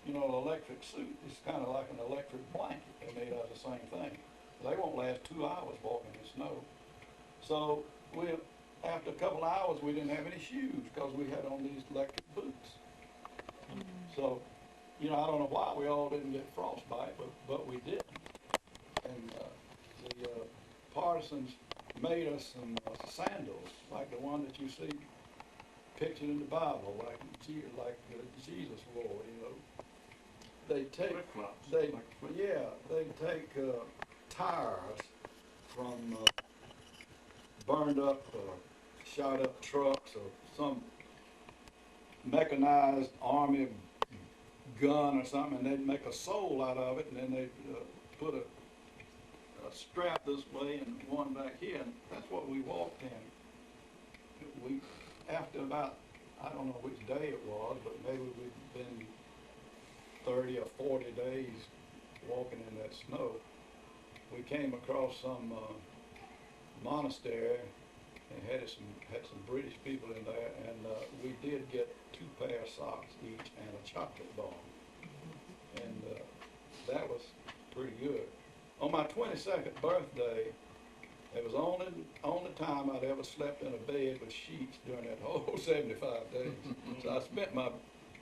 you know, an electric suit is kind of like an electric blanket. They're made out of the same thing. They won't last 2 hours walking in the snow. So after a couple of hours, we didn't have any shoes because we had on these electric boots. So, you know, I don't know why we all didn't get frostbite, but we did. And the partisans made us some sandals, like the one that you see pictured in the Bible, like Jesus wore. You know, they take tires from burned up, shot up trucks or some mechanized army gun or something, and they'd make a sole out of it, and then they'd put a strap this way and one back here, and that's what we walked in. After about I don't know which day it was, but maybe we'd been 30 or 40 days walking in that snow. We came across some monastery and had some British people in there, and we did get 2 pair of socks each and a chocolate bar, and that was pretty good. On my 22nd birthday, it was the only time I'd ever slept in a bed with sheets during that whole 75 days. So I spent my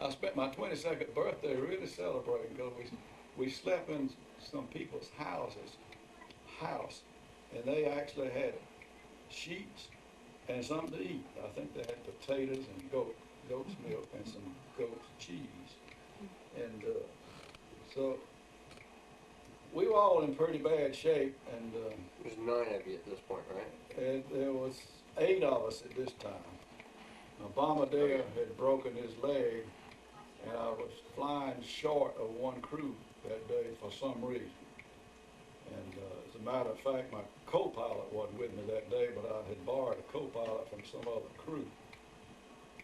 22nd birthday really celebrating, because we slept in some people's house, and they actually had sheets and something to eat. I think they had potatoes and goat's milk and some goat's cheese. And so we were all in pretty bad shape, and There's 9 of you at this point, right? there was 8 of us at this time. Now, Bombardier had broken his leg, and I was flying short of 1 crew that day for some reason. And as a matter of fact, my co-pilot wasn't with me that day, but I had borrowed a co-pilot from some other crew.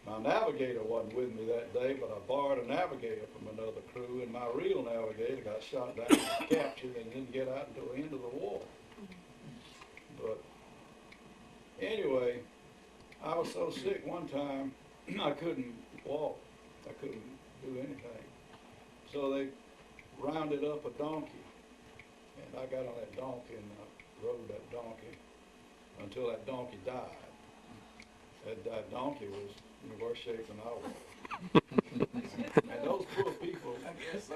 My navigator wasn't with me that day, but I borrowed a navigator from another crew, and my real navigator got shot down and captured and didn't get out until the end of the war. But anyway, I was so sick one time, I couldn't walk. I couldn't do anything. So they rounded up a donkey, and I got on that donkey and I rode that donkey until that donkey died. That donkey was in the worst shape than I was. And those poor people, I guess so.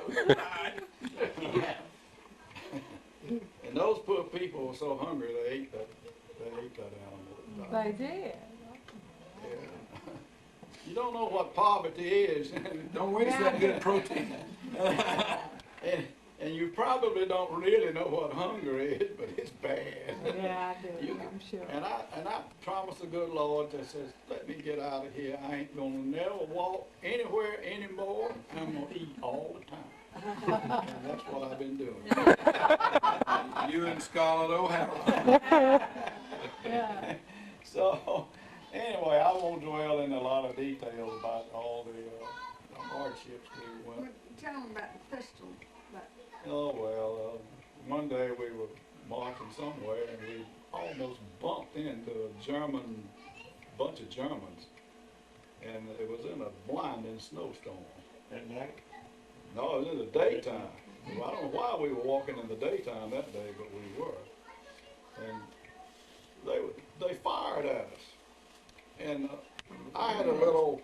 and those poor people were so hungry they ate that animal. They did. Yeah. You don't know what poverty is. Don't waste that good protein. And you probably don't really know what hunger is, but it's bad. Yeah, I do, I'm sure. And I promised the good Lord that says, let me get out of here. I ain't gonna never walk anywhere anymore. I'm gonna eat all the time. And that's what I've been doing. You and Scarlett O'Hara. Yeah. So, anyway, I won't dwell in a lot of details about all the hardships we went. Tell them about the pistol. Oh, well, one day we were marching somewhere and we almost bumped into a bunch of Germans. And it was in a blinding snowstorm. At night? No, it was in the daytime. Well, I don't know why we were walking in the daytime that day, but we were. And they fired at us. And I had a little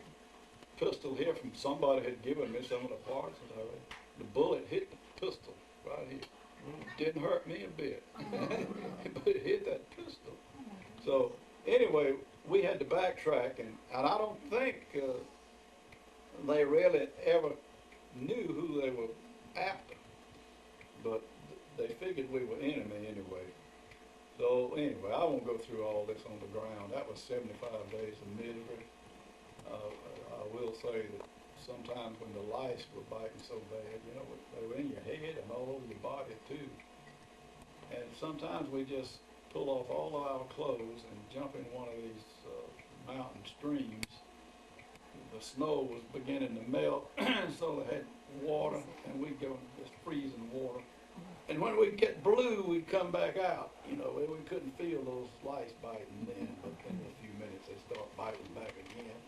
pistol here from somebody had given me some of the parts of it. The bullet hit the pistol right here. Didn't hurt me a bit, but it hit that pistol. So anyway, we had to backtrack, and I don't think they really ever knew who they were after, but they figured we were enemy anyway. So anyway, I won't go through all this on the ground. That was 75 days of misery. I will say that sometimes when the lice were biting so bad, you know, they were in your head and all over your body too. And sometimes we just pull off all of our clothes and jump in one of these mountain streams. The snow was beginning to melt, so they had water, and we'd go in just freezing water. And when we'd get blue, we'd come back out. You know, we couldn't feel those lice biting then, but in a few minutes they start biting back again.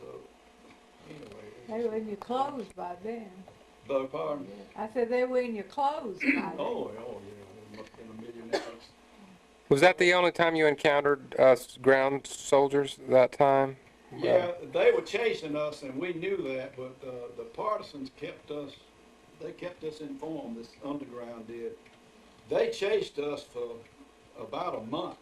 So anyway. They were in your clothes by then. Beg pardon? I said they were in your clothes by then. Oh, yeah, there must have been a million inches. Was that the only time you encountered ground soldiers that time? Yeah, they were chasing us, and we knew that, but the partisans kept us informed, this underground did. They chased us for about a month.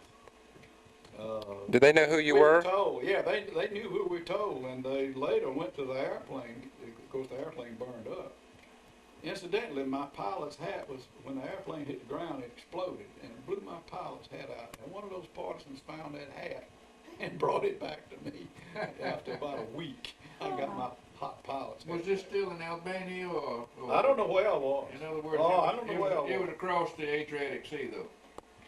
Did they know who you we were? Told. Yeah, they knew who we told, and they later went to the airplane. Of course, the airplane burned up. Incidentally, my pilot's hat was, when the airplane hit the ground, it exploded, and it blew my pilot's hat out. And one of those partisans found that hat and brought it back to me after about a week. I got my hot pilot's hat. Was this still in Albania or? I don't know where I was. In other words, I don't know where I was. It was across the Adriatic Sea, though.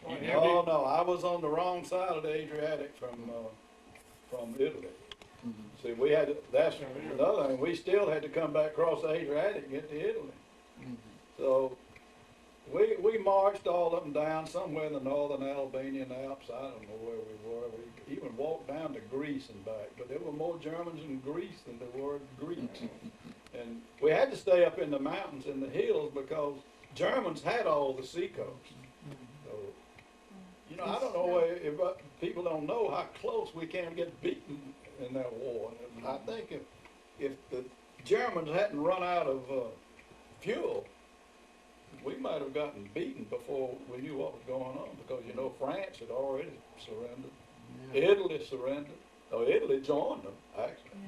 No, I was on the wrong side of the Adriatic from Italy. See, we had, that's another thing, we still had to come back across the Adriatic and get to Italy. So, we marched all up and down somewhere in the northern Albanian Alps. I don't know where we were. We even walked down to Greece and back, but there were more Germans in Greece than there were Greeks. And we had to stay up in the mountains and the hills because Germans had all the seacoast. So, you know, I don't know if people don't know how close we can get beaten in that war. And I think if the Germans hadn't run out of fuel, we might have gotten beaten before we knew what was going on, because, you know, France had already surrendered. Italy surrendered. Oh, Italy joined them, actually.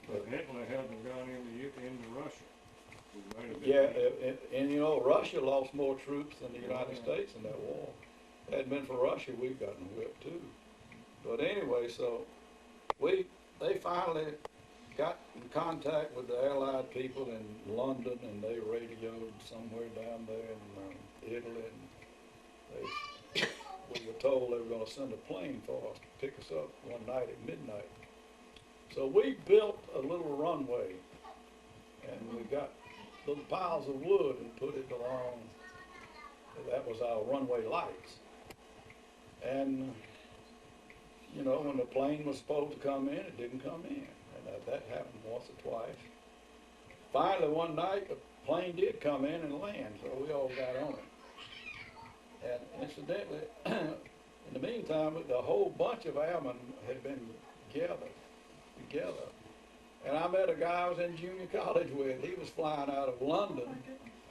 But Hitler hadn't gone into Russia. We might have been Yeah, and you know, Russia lost more troops than the United States in that war. If it hadn't been for Russia, we'd gotten whipped too. But anyway, so they finally got in contact with the Allied people in London, and they radioed somewhere down there in Italy, and we were told they were going to send a plane for us to pick us up one night at midnight. So we built a little runway, and we got little piles of wood and put it along. That was our runway lights. And, you know, when the plane was supposed to come in, it didn't come in. And that happened once or twice. Finally, one night, the plane did come in and land, so we all got on it. And incidentally, in the meantime, the whole bunch of airmen had been gathered together. And I met a guy I was in junior college with. He was flying out of London,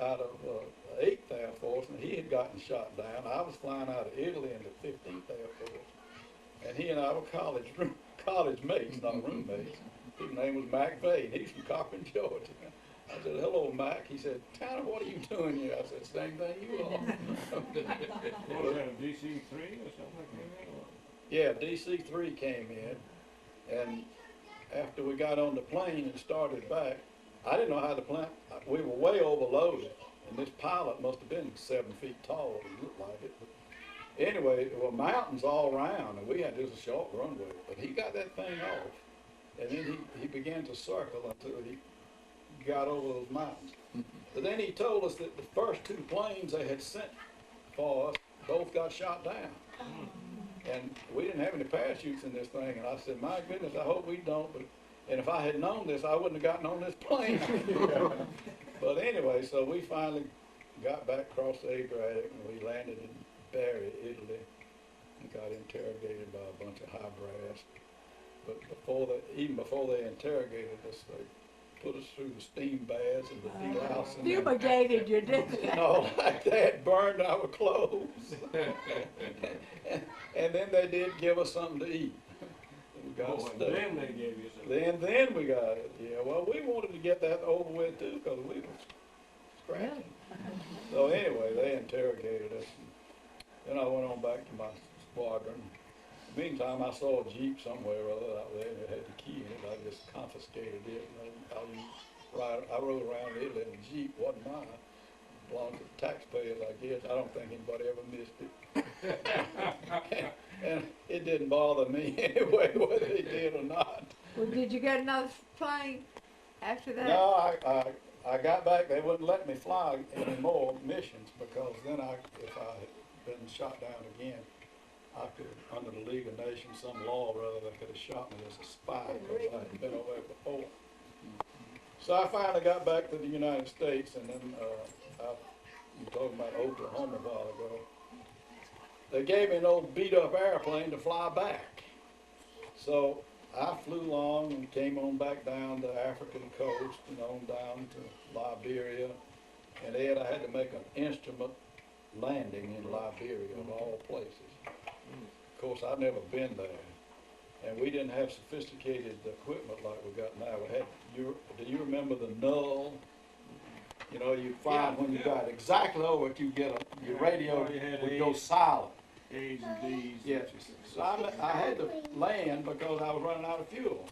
out of 8th Air Force, and he had gotten shot down. I was flying out of Italy in the 15th Air Force. And he and I were college mates, not roommates. His name was Mac Vade. He's from Cochran, Georgia. I said, hello, Mac. He said, Tanner, what are you doing here? I said, same thing you are. What was that, a DC-3 or something like that? Yeah, DC-3 came in, and after we got on the plane and started back, I didn't know how the plane, we were way overloaded, and this pilot must have been 7 feet tall, he looked like it. But anyway, there were mountains all around, and we had just a short runway, but he got that thing off, and then he began to circle until he got over those mountains. But then he told us that the first 2 planes they had sent for us both got shot down. And we didn't have any parachutes in this thing, and I said, my goodness, I hope we don't, and if I had known this, I wouldn't have gotten on this plane. But anyway, so we finally got back across the Adriatic, and we landed in Bari, Italy, and got interrogated by a bunch of high brass. But even before they interrogated us, they put us through the steam baths and the delousing. Fumigated you, didn't they? And all like that, burned our clothes. and then they did give us something to eat. We got steak. Then they gave you something. Then we got it. Yeah, well, we wanted to get that over with too, because we were scratching. So anyway, they interrogated us. And then I went on back to my squadron. Meantime, I saw a Jeep somewhere or other out there, and it had the key in it. I just confiscated it, and I rode around Italy in a Jeep. Wasn't mine. It belonged to the taxpayers, I guess. I don't think anybody ever missed it. and it didn't bother me anyway, whether they did or not. Well, did you get another plane after that? No, I got back. They wouldn't let me fly any more missions, because then if I had been shot down again, I could, under the League of Nations, some law or other, they could have shot me as a spy, because I had been over there before. So I finally got back to the United States, and then you were talking about Oklahoma a while ago. They gave me an old beat-up airplane to fly back. So I flew along and came on back down the African coast and on down to Liberia. And Ed, I had to make an instrument landing in Liberia, of all places. Of course, I'd never been there, and we didn't have sophisticated equipment like we got now. We had, do you remember the null? You know, you find when you got exactly over it, you get your radio would go silent. A's and D's. Yeah, so I had to land because I was running out of fuel.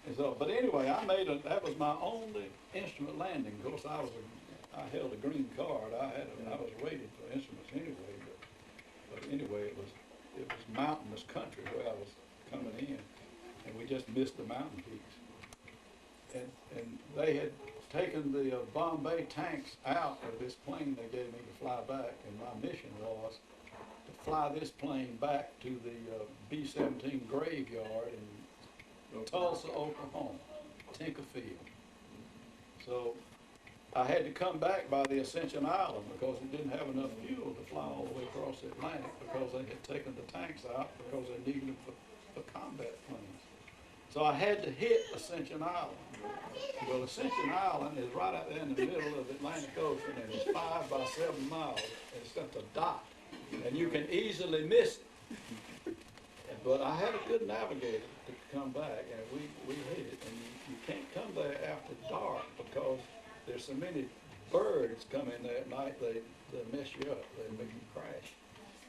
And so, but anyway, that was my only instrument landing. Of course, I held a green card. I was rated for instruments anyway, but anyway, it was mountainous country where I was coming in. and we just missed the mountain peaks. And they had taken the Bombay tanks out of this plane they gave me to fly back, and my mission was to fly this plane back to the B-17 graveyard in Tulsa, Oklahoma, Tinker Field. So I had to come back by the Ascension Island because it didn't have enough fuel to fly all the way across the Atlantic, because they had taken the tanks out because they needed them for combat planes. So I had to hit Ascension Island. Well, Ascension Island is right out there in the middle of the Atlantic Ocean, and it's 5 by 7 miles. It's just a dot, and you can easily miss it. But I had a good navigator to come back, and we hit it. And you can't come there after dark because there's so many birds come in there at night, they mess you up, they make you crash.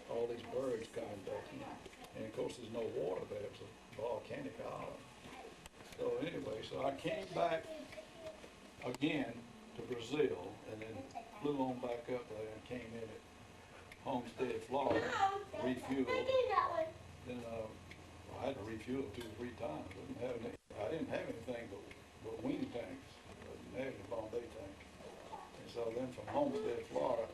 All these birds coming back in. And of course there's no water there, it's a volcanic island. So anyway, so I came back again to Brazil, and then flew on back up there and came in at Homestead, Florida, refueled. Then I had to refuel 2 or 3 times. I didn't have anything but wing tanks. I didn't have any Bombay tanks. And so then from Homestead, Florida,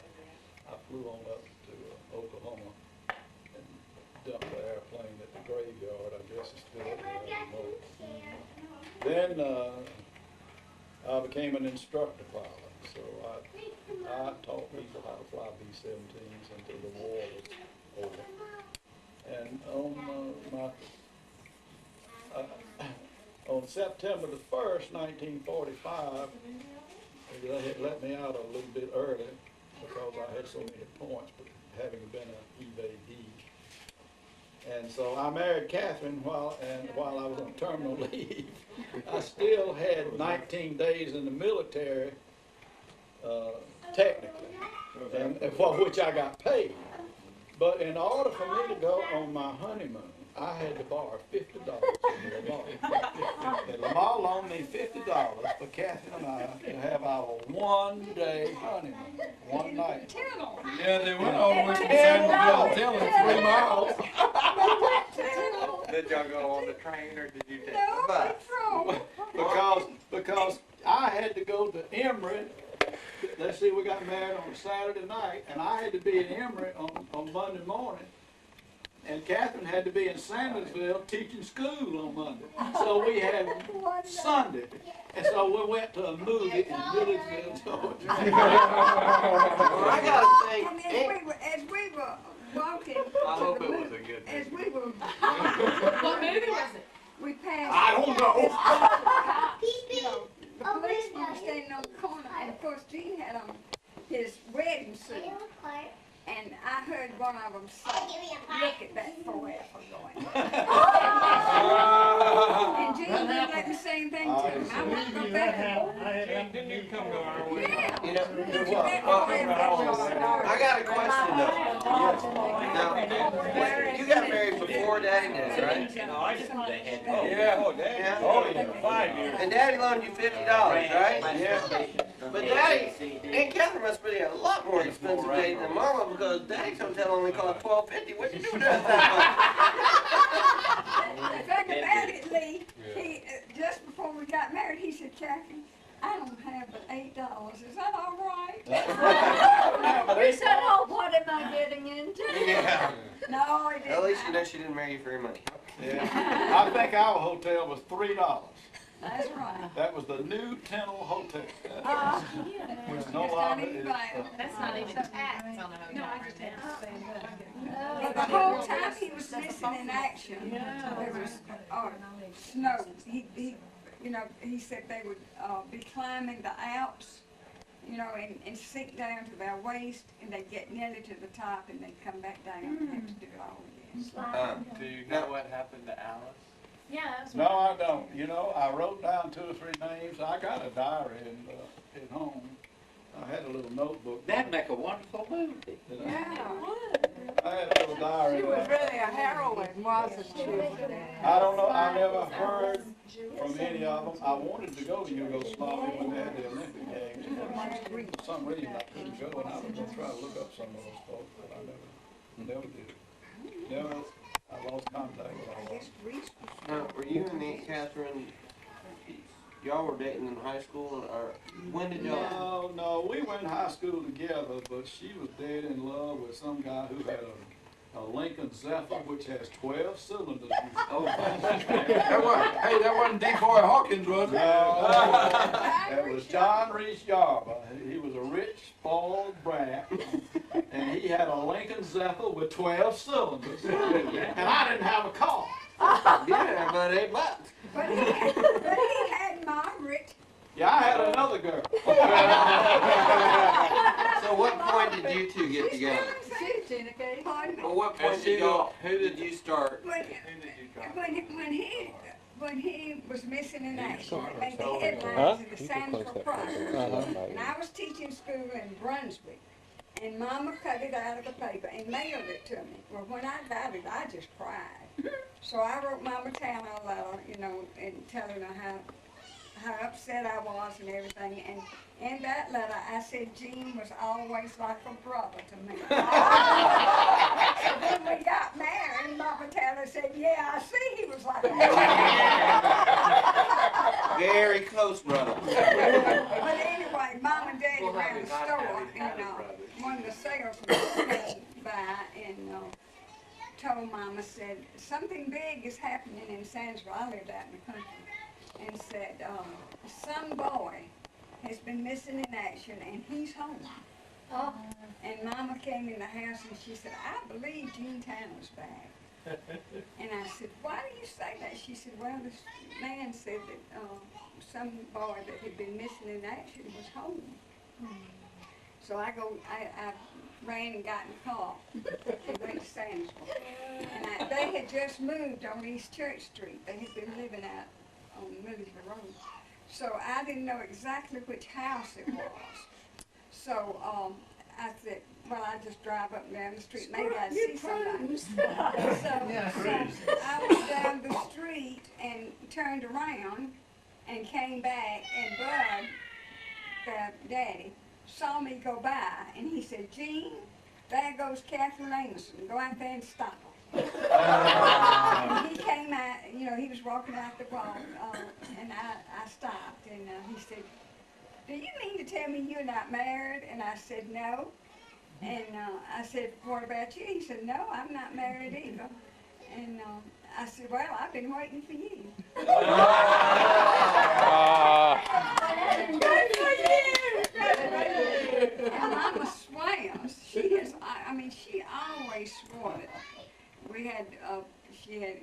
I flew on up to Oklahoma and dumped the airplane at the graveyard. I guess it's still up there, I don't know. Then I became an instructor pilot. So I taught people how to fly B-17s until the war was over. And on September the 1st, 1945, they had let me out a little bit early because I had so many points, but having been an evadee. And so I married Catherine while I was on terminal leave. I still had 19 days in the military, technically, and for which I got paid. But in order for me to go on my honeymoon, I had to borrow $50 from Lamar. And Lamar loaned me $50 for Catherine and I to have our one-day honeymoon, one night. Yeah, they went all the way to San Miguel, telling 3 miles. Did y'all go on the train or did you take No, the bus? Because I had to go to Emory. Let's see, we got married on a Saturday night, and I had to be in Emory on Monday morning. And Catherine had to be in Sandersville teaching school on Monday. So we had Sunday. And so we went to a movie in Milledgeville, Georgia. Well, I gotta say, And as we were walking, I hope it was a good as we were, What movie was it? we passed. I don't know. You know, the policeman was standing on the corner, and of course Gene had on his wedding suit. And I heard one of them say, "Look at that forever going." And Gene wouldn't let me say anything to him. I wouldn't go back. Didn't you come to our wedding? Yeah. you know, I got a question though. Now, you got married before Daddy did, right? No, I didn't. Yeah. Oh, Daddy. Yeah. Oh, yeah, 5 years. And Daddy loaned you $50, right? Yeah. But Daddy, Aunt Catherine must be a lot more expensive day than Mama because Daddy's hotel only cost $12.50. What you do with that? The thing about it, Lee, he, just before we got married, he said, "Catherine, I don't have but $8. Is that all right?" He said, "Oh, what am I getting into?" Yeah. No, he didn't. At least you know she didn't marry you for your money. Yeah. I think our hotel was $3. That's right. That was the New Tennel Hotel. Which no It's not longer even is. bad. That's not even tax on a hotel. But the whole time he was missing in action, there was snow. He said they would be climbing the Alps, and sink down to their waist, and they'd get nearly to the top, and they'd come back down and have to do it all again. Do you know what happened to Alice? Yeah, that's No, I don't. I wrote down 2 or 3 names. I got a diary at home. I had a little notebook. That'd make a wonderful movie. Yeah. I had a little diary. She was really a heroine, wasn't she? I don't know. I never heard from any of them. I wanted to go to Yugoslavia when they had the Olympic Games. For some reason, I couldn't go, and I was going to try to look up some of those folks, but I never did. I lost contact with all of them. Now, were you in the Catherine, y'all were dating in high school, or when did y'all? No, we went in high school together, but she was dead in love with some guy who had a Lincoln Zephyr, which has 12 cylinders. Oh, that wasn't D-Boy Hawkins, was it? No, that was John Reese Yarba. He was a rich, spoiled brat, and he had a Lincoln Zephyr with 12 cylinders. And I didn't have a car. yeah, but $8. But he had Margaret. Yeah, I had another girl. So what point did you two get together? Well, what point did you start? When he was missing in action, it made the headlines in the Central Press. And I was teaching school in Brunswick, and Mama cut it out of the paper and mailed it to me. Well, when I got it, I just cried. So I wrote Mama Town a letter, you know, and telling her how upset I was and everything. And in that letter, I said Gene was always like a brother to me. So when we got married, Mama Taylor said, yeah, I see he was like a brother. Very close brother. But anyway, Mom and Daddy ran the store, and one of the salesmen came by and told Mama, said, something big is happening in Sandsville. I lived out in the country. And said, some boy has been missing in action and he's home. And Mama came in the house and she said, I believe Gene Tanner's back. And I said, why do you say that? She said, well, this man said that some boy that had been missing in action was home. So I ran and got in the car and went to Sandsville. And they had just moved on East Church Street. They had been living out on Millersville Road. So I didn't know exactly which house it was. So I said, well, I just drive up and down the street. Maybe I'd see somebody. So I went down the street and turned around and came back, and Bud, Daddy, saw me go by, and he said, Gene, there goes Catherine Anderson. Go out there and stop her. And he came out, you know, he was walking out the wall, and I stopped, and he said, do you mean to tell me you're not married? And I said, no. And I said, what about you? He said, no, I'm not married either. And I said, well, I've been waiting for you. Good for you! And Mama swears. She is, I mean, she always swore that we had,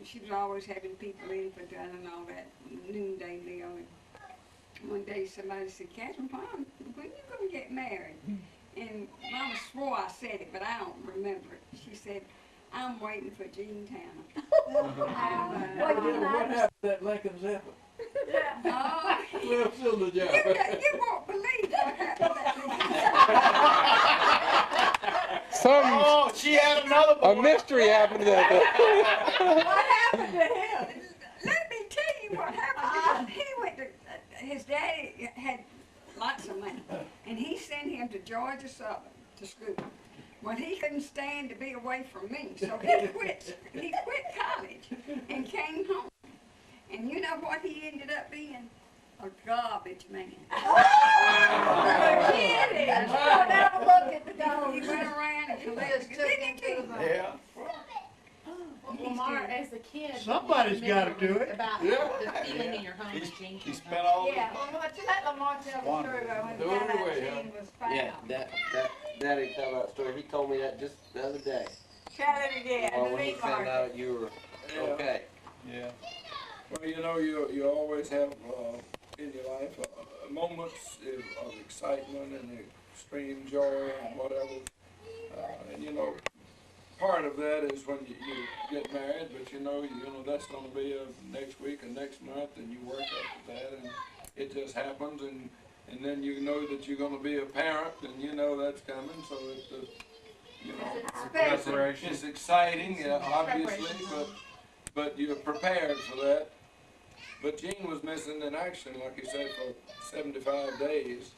she was always having people in for dinner and all that noonday meal. And one day somebody said, Catherine, Mom, when you going to get married? And Mama swore I said it, but I don't remember it. She said, I'm waiting for Gene Tanner. What happened to that Lincoln Zephyr? Well, still the job. You won't believe what happened to Oh, she had another boy. A mystery happened to that. What happened to him? Let me tell you what happened to him. He went to, his daddy had lots of money, and he sent him to Georgia Southern to school. Well, he couldn't stand to be away from me, so he quit college and came home. And you know what he ended up being? A garbage man. Kidding. Now look at the dog. He went around and collected. Yeah. Well, Mark, as a kid, Somebody's gotta do it. about the feeling in your home with Gene. He spent all Yeah, well, let Lamar tell the story about when The found other out way, Gene was found. Yeah, Daddy tell that story. He told me that just the other day. Tell it again. Or when he found out you were okay. Yeah. Well, you know, you always have in your life moments of excitement and extreme joy and whatever. And you know, part of that is when you get married, but you know that's going to be next week and next month, and you work up to that, and it just happens, and then you know that you're going to be a parent, and you know that's coming, so it's it's exciting, yeah, obviously, but you're prepared for that. But Gene was missing in action, like you said, for 75 days,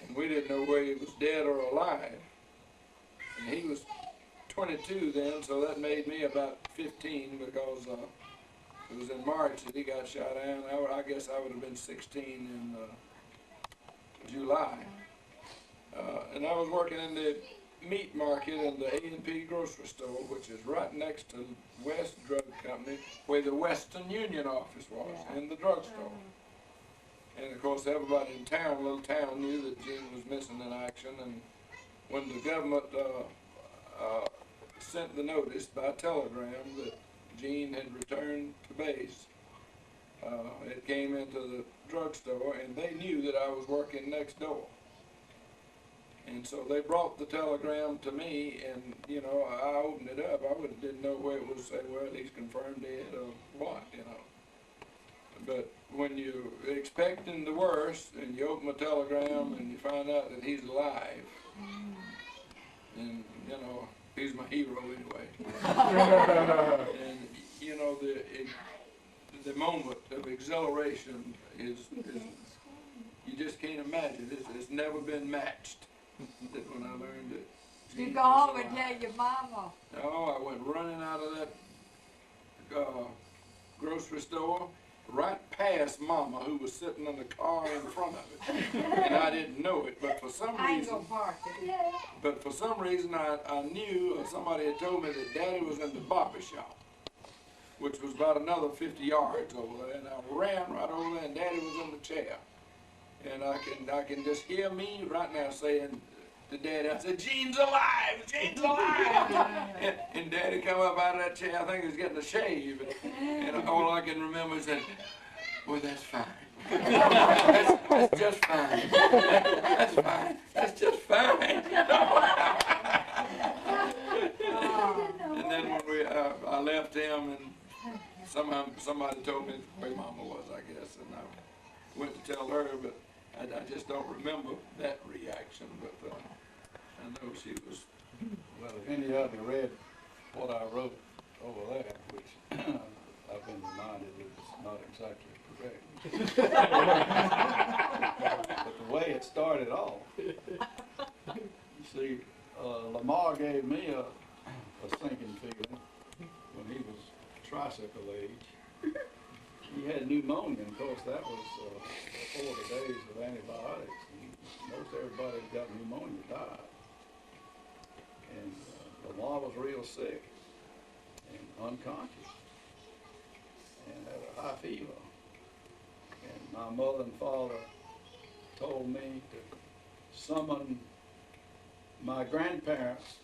and we didn't know whether he was dead or alive. And he was 22 then, so that made me about 15, because it was in March that he got shot down. I guess I would have been 16 in July. And I was working in the meat market in the A&P grocery store, which is right next to West Drug Company, where the Western Union office was, in the drugstore. And of course, everybody in town, little town, knew that Gene was missing in action. And when the government sent the notice by telegram that Gene had returned to base, it came into the drugstore, and they knew that I was working next door. And so they brought the telegram to me, and, you know, I opened it up. I didn't know where it would say, well, he's confirmed dead or what, you know. But when you're expecting the worst, and you open a telegram and you find out that he's alive, and, you know, he's my hero anyway. And, you know, the moment of exhilaration is you just can't imagine. It's never been matched. That when I learned it. You go home and tell your mama. No, I went running out of that grocery store, right past Mama, who was sitting in the car in front of it, and I didn't know it. But for some I ain't reason, gonna park it. but for some reason, I knew, or somebody had told me that Daddy was in the barber shop, which was about another 50 yards over there, and I ran right over there, and Daddy was in the chair. And I can just hear me right now saying to Daddy, I said, Gene's alive, Gene's alive. and Daddy come up out of that chair, I think he was getting a shave. And all I can remember is that, well, that's fine. that's just fine. That's fine. That's just fine. And then when I left him, and somehow somebody told me where Mama was, I guess, and I went to tell her, but I just don't remember that reaction, but I know she was. Well, if any of you read what I wrote over there, which I've been reminded is not exactly correct. But the way it started off, you see, Lamar gave me a sinking feeling when he was tricycle age. He had pneumonia, and of course that was 40 days of antibiotics. And most everybody who got pneumonia died. And Lamar was real sick and unconscious and had a high fever. And my mother and father told me to summon my grandparents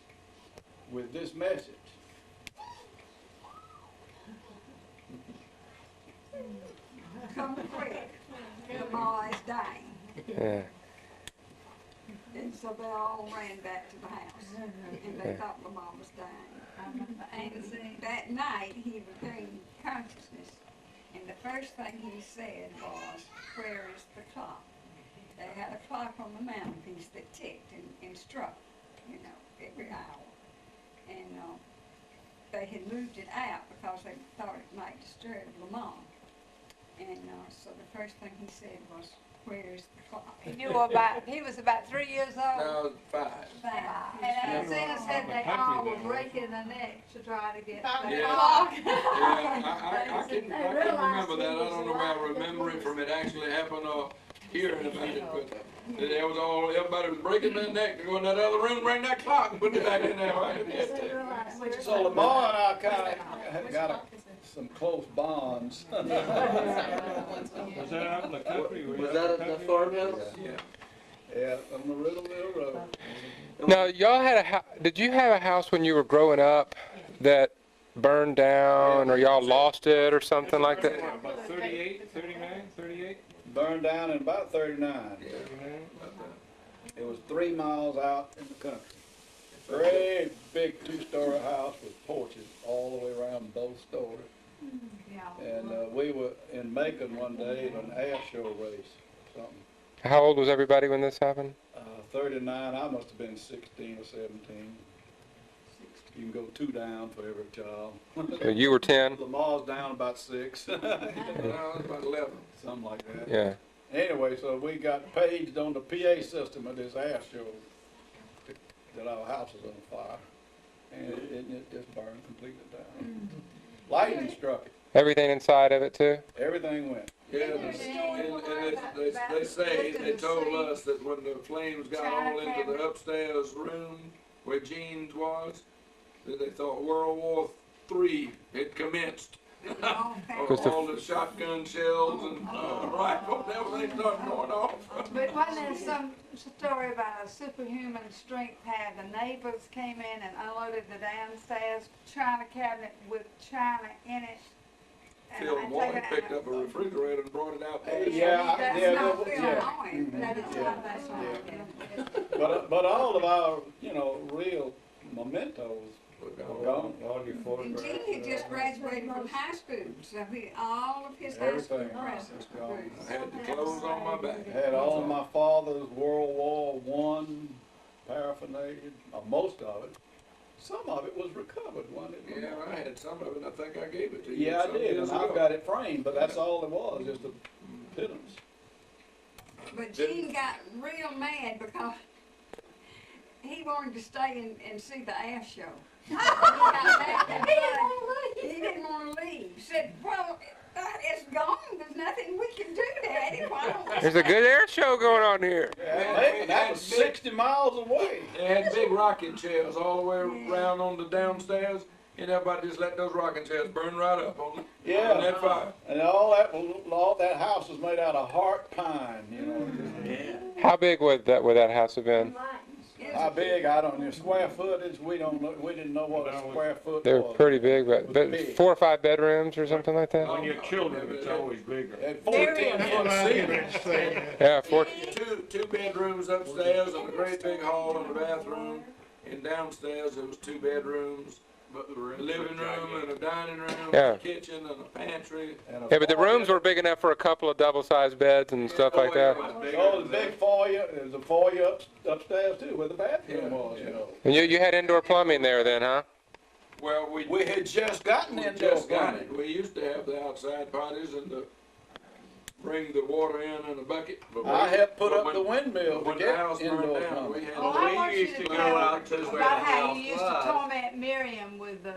with this message. Come quick, Lamar is dying. Yeah. And so they all ran back to the house, and they thought Lamar was dying. And that night, he regained consciousness, and the first thing he said was, where is the clock? They had a clock on the mantelpiece that ticked and struck, you know, every hour. And they had moved it out because they thought it might disturb Lamar. And so the first thing he said was, where's the clock? He was about 3 years old. No, 5. And Zena said they all were breaking their necks to try to get the Yeah. clock. Yeah, I can remember that. I don't know where I remember it from it actually happened or hearing about it, but there was everybody was breaking their neck to go in that other room, bring that clock and put it back in there. So Lamar and I kind of got some close bonds. Was that out in the country? Was that at the farmhouse? Yeah. Yeah, on the Riddleville Road. Now, y'all had did you have a house when you were growing up that burned down, or y'all lost it or something like that? About 38, 39, 38? Burned down in about 39. 39? It was 3 miles out in the country. Great big 2-story house with porches all the way around both stories. And we were in Macon one day at an air show race, something. How old was everybody when this happened? 39, I must have been 16 or 17. You can go 2 down for every child. So you were 10? Lamar's down about 6. No, about 11. Something like that. Yeah. Anyway, so we got paged on the PA system at this air show that our house was on fire. And it just burned completely down. Lightning struck it. Everything inside of it too? Everything went. Yeah, and they say, they told us that when the flames got all into the upstairs room where Jean's was, that they thought World War III had commenced. All the shotgun shells and rifles and everything started going off. But wasn't there some story about a superhuman strength had the neighbors came in and unloaded the downstairs china cabinet with china in it? Phil Moore picked up a refrigerator and brought it out there. That's not Phil yeah. Moore, that is not that's not. But all of our, real mementos were gone. All your And photographs. Gene had just graduated from high school, so all of his high school Everything presents was were gone. Bruce. I had the clothes on my back. Had all my father's World War I paraphernalia, most of it. Some of it was recovered, wasn't it? Yeah, I had some of it, and I think I gave it to you. Yeah, I some did, years and I've ago. got it framed, but that's all it was, just a pittance. But Gene got real mad because he wanted to stay and see the ass show. He got mad. He didn't want to leave. Said, well, it's gone. There's nothing we can do, Daddy. Why don't we There's a good air show going on here. Yeah, that was 60 miles away. They had big rocking chairs all the way around on the downstairs, and everybody just let those rocking chairs burn right up on that fire. And all that house was made out of heart pine, How big would that house have been? How big, I don't know. Square footage, we don't know. We didn't know what a square foot They were was. pretty big, but big. 4 or 5 bedrooms or something like that? When you're children, it's always bigger. At 14 foot ceiling. Yeah, 4. Two bedrooms upstairs and a great big hall and a bathroom, and downstairs there was 2 bedrooms, a living room and a dining room, Yeah. a kitchen and a pantry. Yeah, but the rooms were big enough for a couple of double-sized beds and stuff like that. Oh, the big foyer, there's a foyer upstairs too, where the bathroom was, And you had indoor plumbing there then, huh? Well, We had just gotten we indoor just got plumbing. it. We used to have the outside parties and bring the water in a bucket. But I helped put but up when- the windmill to When the get house burned indoor down, plumbing. we had. Oh, I want you to go tell out to where the about how house you used to was. torment Miriam with the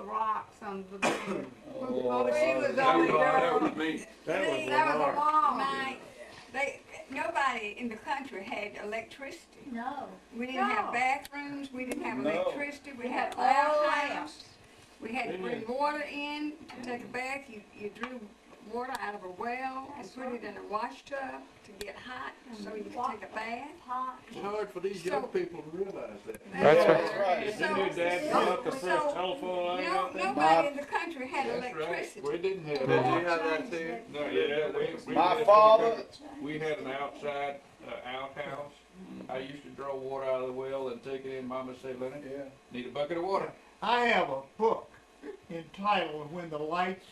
rocks on the bed. Oh, She was That only was girl. me. That was That was a Lenore. long night. Nobody in the country had electricity. No. We didn't have bathrooms, we didn't have No. electricity, we had all our lamps. house. We had to bring water in to take a bath. You drew water out of a well and put it in a wash tub to get hot so you could take a bath. It's hard for these young people to realize that. That's right. That's right. Didn't your dad put up the first So- telephone line out there? Nobody in the country had That's right. electricity. We didn't have Did that. you have that too? No, yeah, we My had- father, We had an outside outhouse. I used to draw water out of the well and take it in. Mama said, Leonard, yeah. need a bucket of water. I have a book entitled When the Lights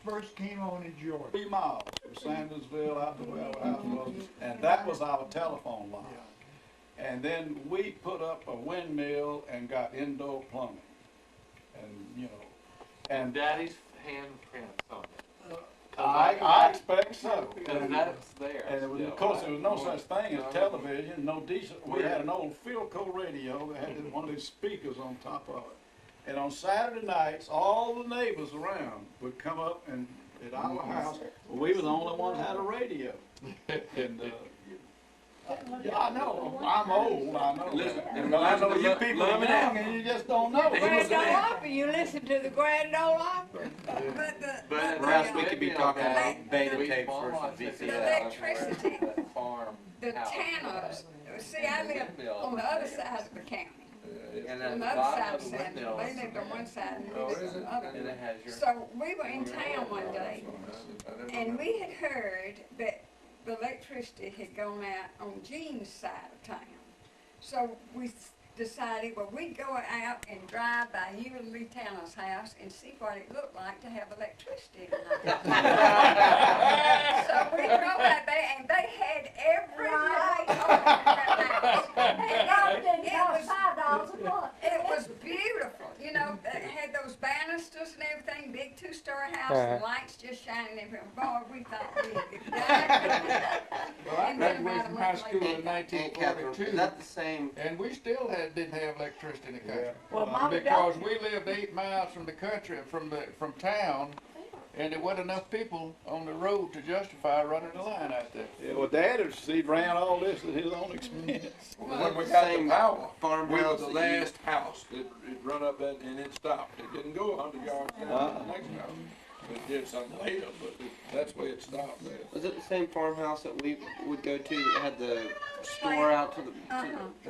First Came On in Georgia. 3 miles from Sandersville out to where our house was, and that was our telephone line. And then we put up a windmill and got indoor plumbing. And, and Daddy's handprints on it. I expect so. Because that's there. And it was, of still. course, there was no such thing as television, no decent, we had an old Philco radio that had one of these speakers on top of it. And on Saturday nights, all the neighbors around would come up and, at our house, we were the only ones that had a radio. And, yeah, I know, I'm old, I know. Listen, But I know you people are young and you just don't know. Grand Ole Opry, you listen to the Grand Ole Opry. But perhaps we could be talking about beta tapes versus The VCR. electricity, Farm. the house. Tanners, see, I live on the other side of the county. And On at the the other bottom side of of the San window. they lived on one side and we Oh, lived is on it? the other. And it has your. So we were in town one day and we had heard that the electricity had gone out on Jean's side of town. So we decided, well, we'd go out and drive by you and Lee Tanner's house and see what it looked like to have electricity in the house. So we drove out there and they had every light on in their house. It was beautiful, it had those banisters and everything, big 2-story house, and lights just shining everywhere. Boy, we thought we had done. Well, I And then graduated about a from high month school later- in And Catherine, 1942. is that the same? And we still didn't have electricity in the country. Well, Mama Because we lived 8 miles from the country, from town, and there wasn't enough people on the road to justify running the line out there. Yeah, well, Dad, he ran all this at his own expense. When we got the Same power, we were farmhouse the that you- last house. It run up and it stopped. It didn't go 100 yards down to the next house. It did something later, but that's where it stopped there. Was it the same farmhouse that we would go to that had the store out to the?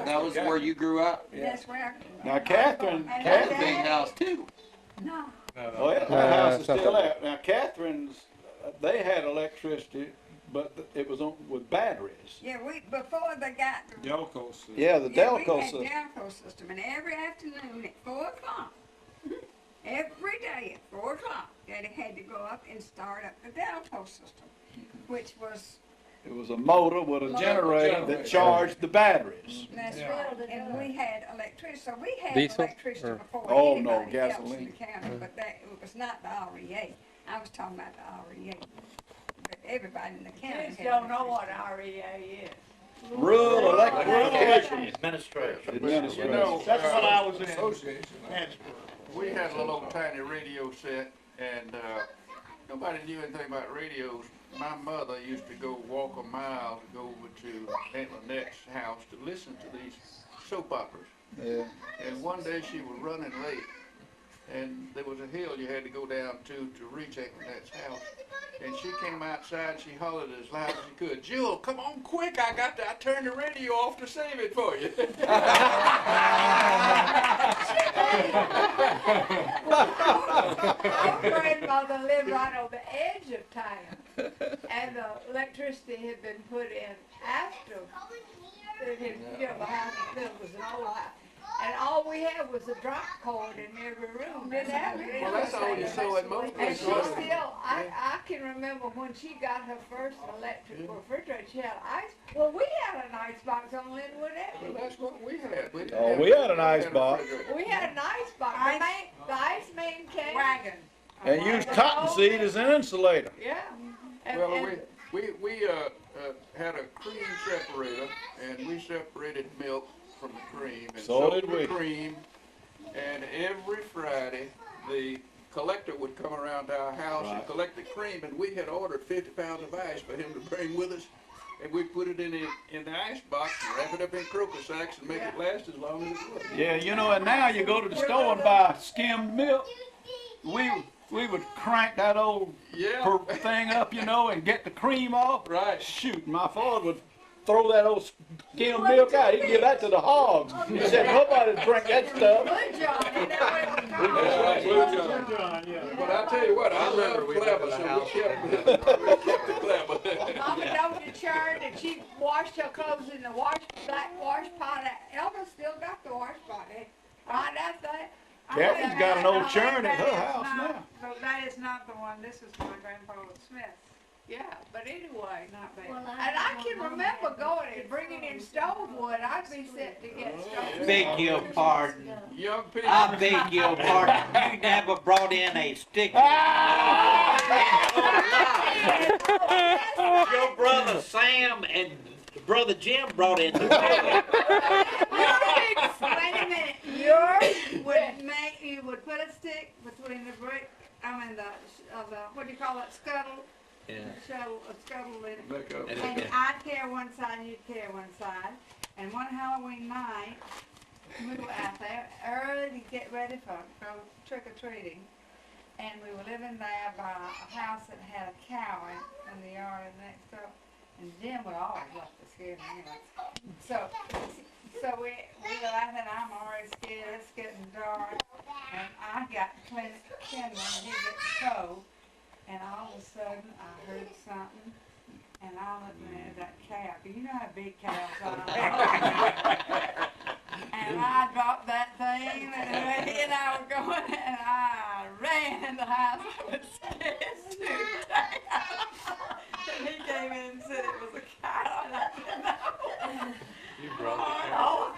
That was where you grew up. That's where. Now, Catherine, And That was a my big dad- house too. No, oh, yeah, No, that house is it's not still that there. Now, Catherine's, they had electricity, but it was on, with batteries. yeah, before they got the. Delco system. Yeah, the Yeah, we Delco had system. Delco system, and every afternoon at 4 o'clock, every day at 4 o'clock, Daddy had to go up and start up the Delco system, which was, It was a motor with a generator that charged the batteries. that's right, and we had electricity, so we had Diesel, electricity or- before Oh, no, anybody else in the gasoline. county, but that, it was not the REA. I was talking about the REA. But everybody in the county Kids had don't know what electricity. REA is. Rural electrification Administration. administration. You know, That's what I was in. Association. Hattiesburg. we had a little old tiny radio set, and nobody knew anything about radios. My mother used to go walk a mile to go over to Aunt Lynette's house to listen to these soap operas. Yeah. And one day she was running late, and there was a hill you had to go down to reach Aunt Lynette's house. And she came outside, she hollered as loud as she could, "Jewel, come on quick, I turned the radio off to save it for you." Our grandmother lived right on the edge of town, and the electricity had been put in after it had, you know, the house was an old house. And all we had was a drop cord in every room. Didn't have it. Well, that's all you saw at most And she places. still, I can remember when she got her first electric refrigerator, she had ice. Well, we had an ice box on Linwood Well, Avenue. that's what we had. We didn't Oh, have- we had an ice a box. refrigerator. We had an ice box. The ice man came. Wagon. And used cottonseed as an insulator. Yeah. And- Well, and- we had a cream separator, and we separated milk from the cream. And So soaked did the we. cream, and every Friday, the collector would come around to our house and Right. collect the cream, and we had ordered 50 pounds of ice for him to bring with us. And we put it in the ice box, wrap it up in croquet sacks, and make it last as long as it would. Yeah, you know, and now you go to the store and buy skimmed milk. We would crank that old Yeah. thing up, you know, and get the cream off. Right. Shoot, my father would throw that old skimmed milk out. He'd give that to the hogs. He said nobody drink that stuff. Blue John, and that was That's right, Blue John. John, yeah. But I tell you what, I remember love we lived Clever, in a so house. we kept the Clever. Mama don't churn and she washed her clothes in the black wash pot. Elma still got the wash pot, right out there. Catherine's got an old churn at her house now. But that is not the one, this is my grandfather Smith. Yeah, but anyway, Not bad. and I can remember going and bringing in stove wood. I'd be set to get stove wood. Beg your pardon. Young people. I beg your pardon. You never brought in a stick. Your brother Sam and brother Jim brought in the Wait a minute, yours would make, you would put a stick between the brick, what do you call it, scuttle? Yeah. A scuttle in it. Make up. And I'd carry one side and you'd carry one side. And one Halloween night, we were out there early to get ready for go trick or treating. And we were living there by a house that had a cow in the yard next door. And Jim would always love to scare me anyway. So we were out there and I'm already scared, it's getting dark. And I got kindling and he gets cold. And all of a sudden, I heard something, and I looked at that cow. You know how big cows are. And I dropped that thing, and he and I were going, and I ran in the house. I was scared to death. And he came in and said it was a cow, and I said, no. You brought the Oh,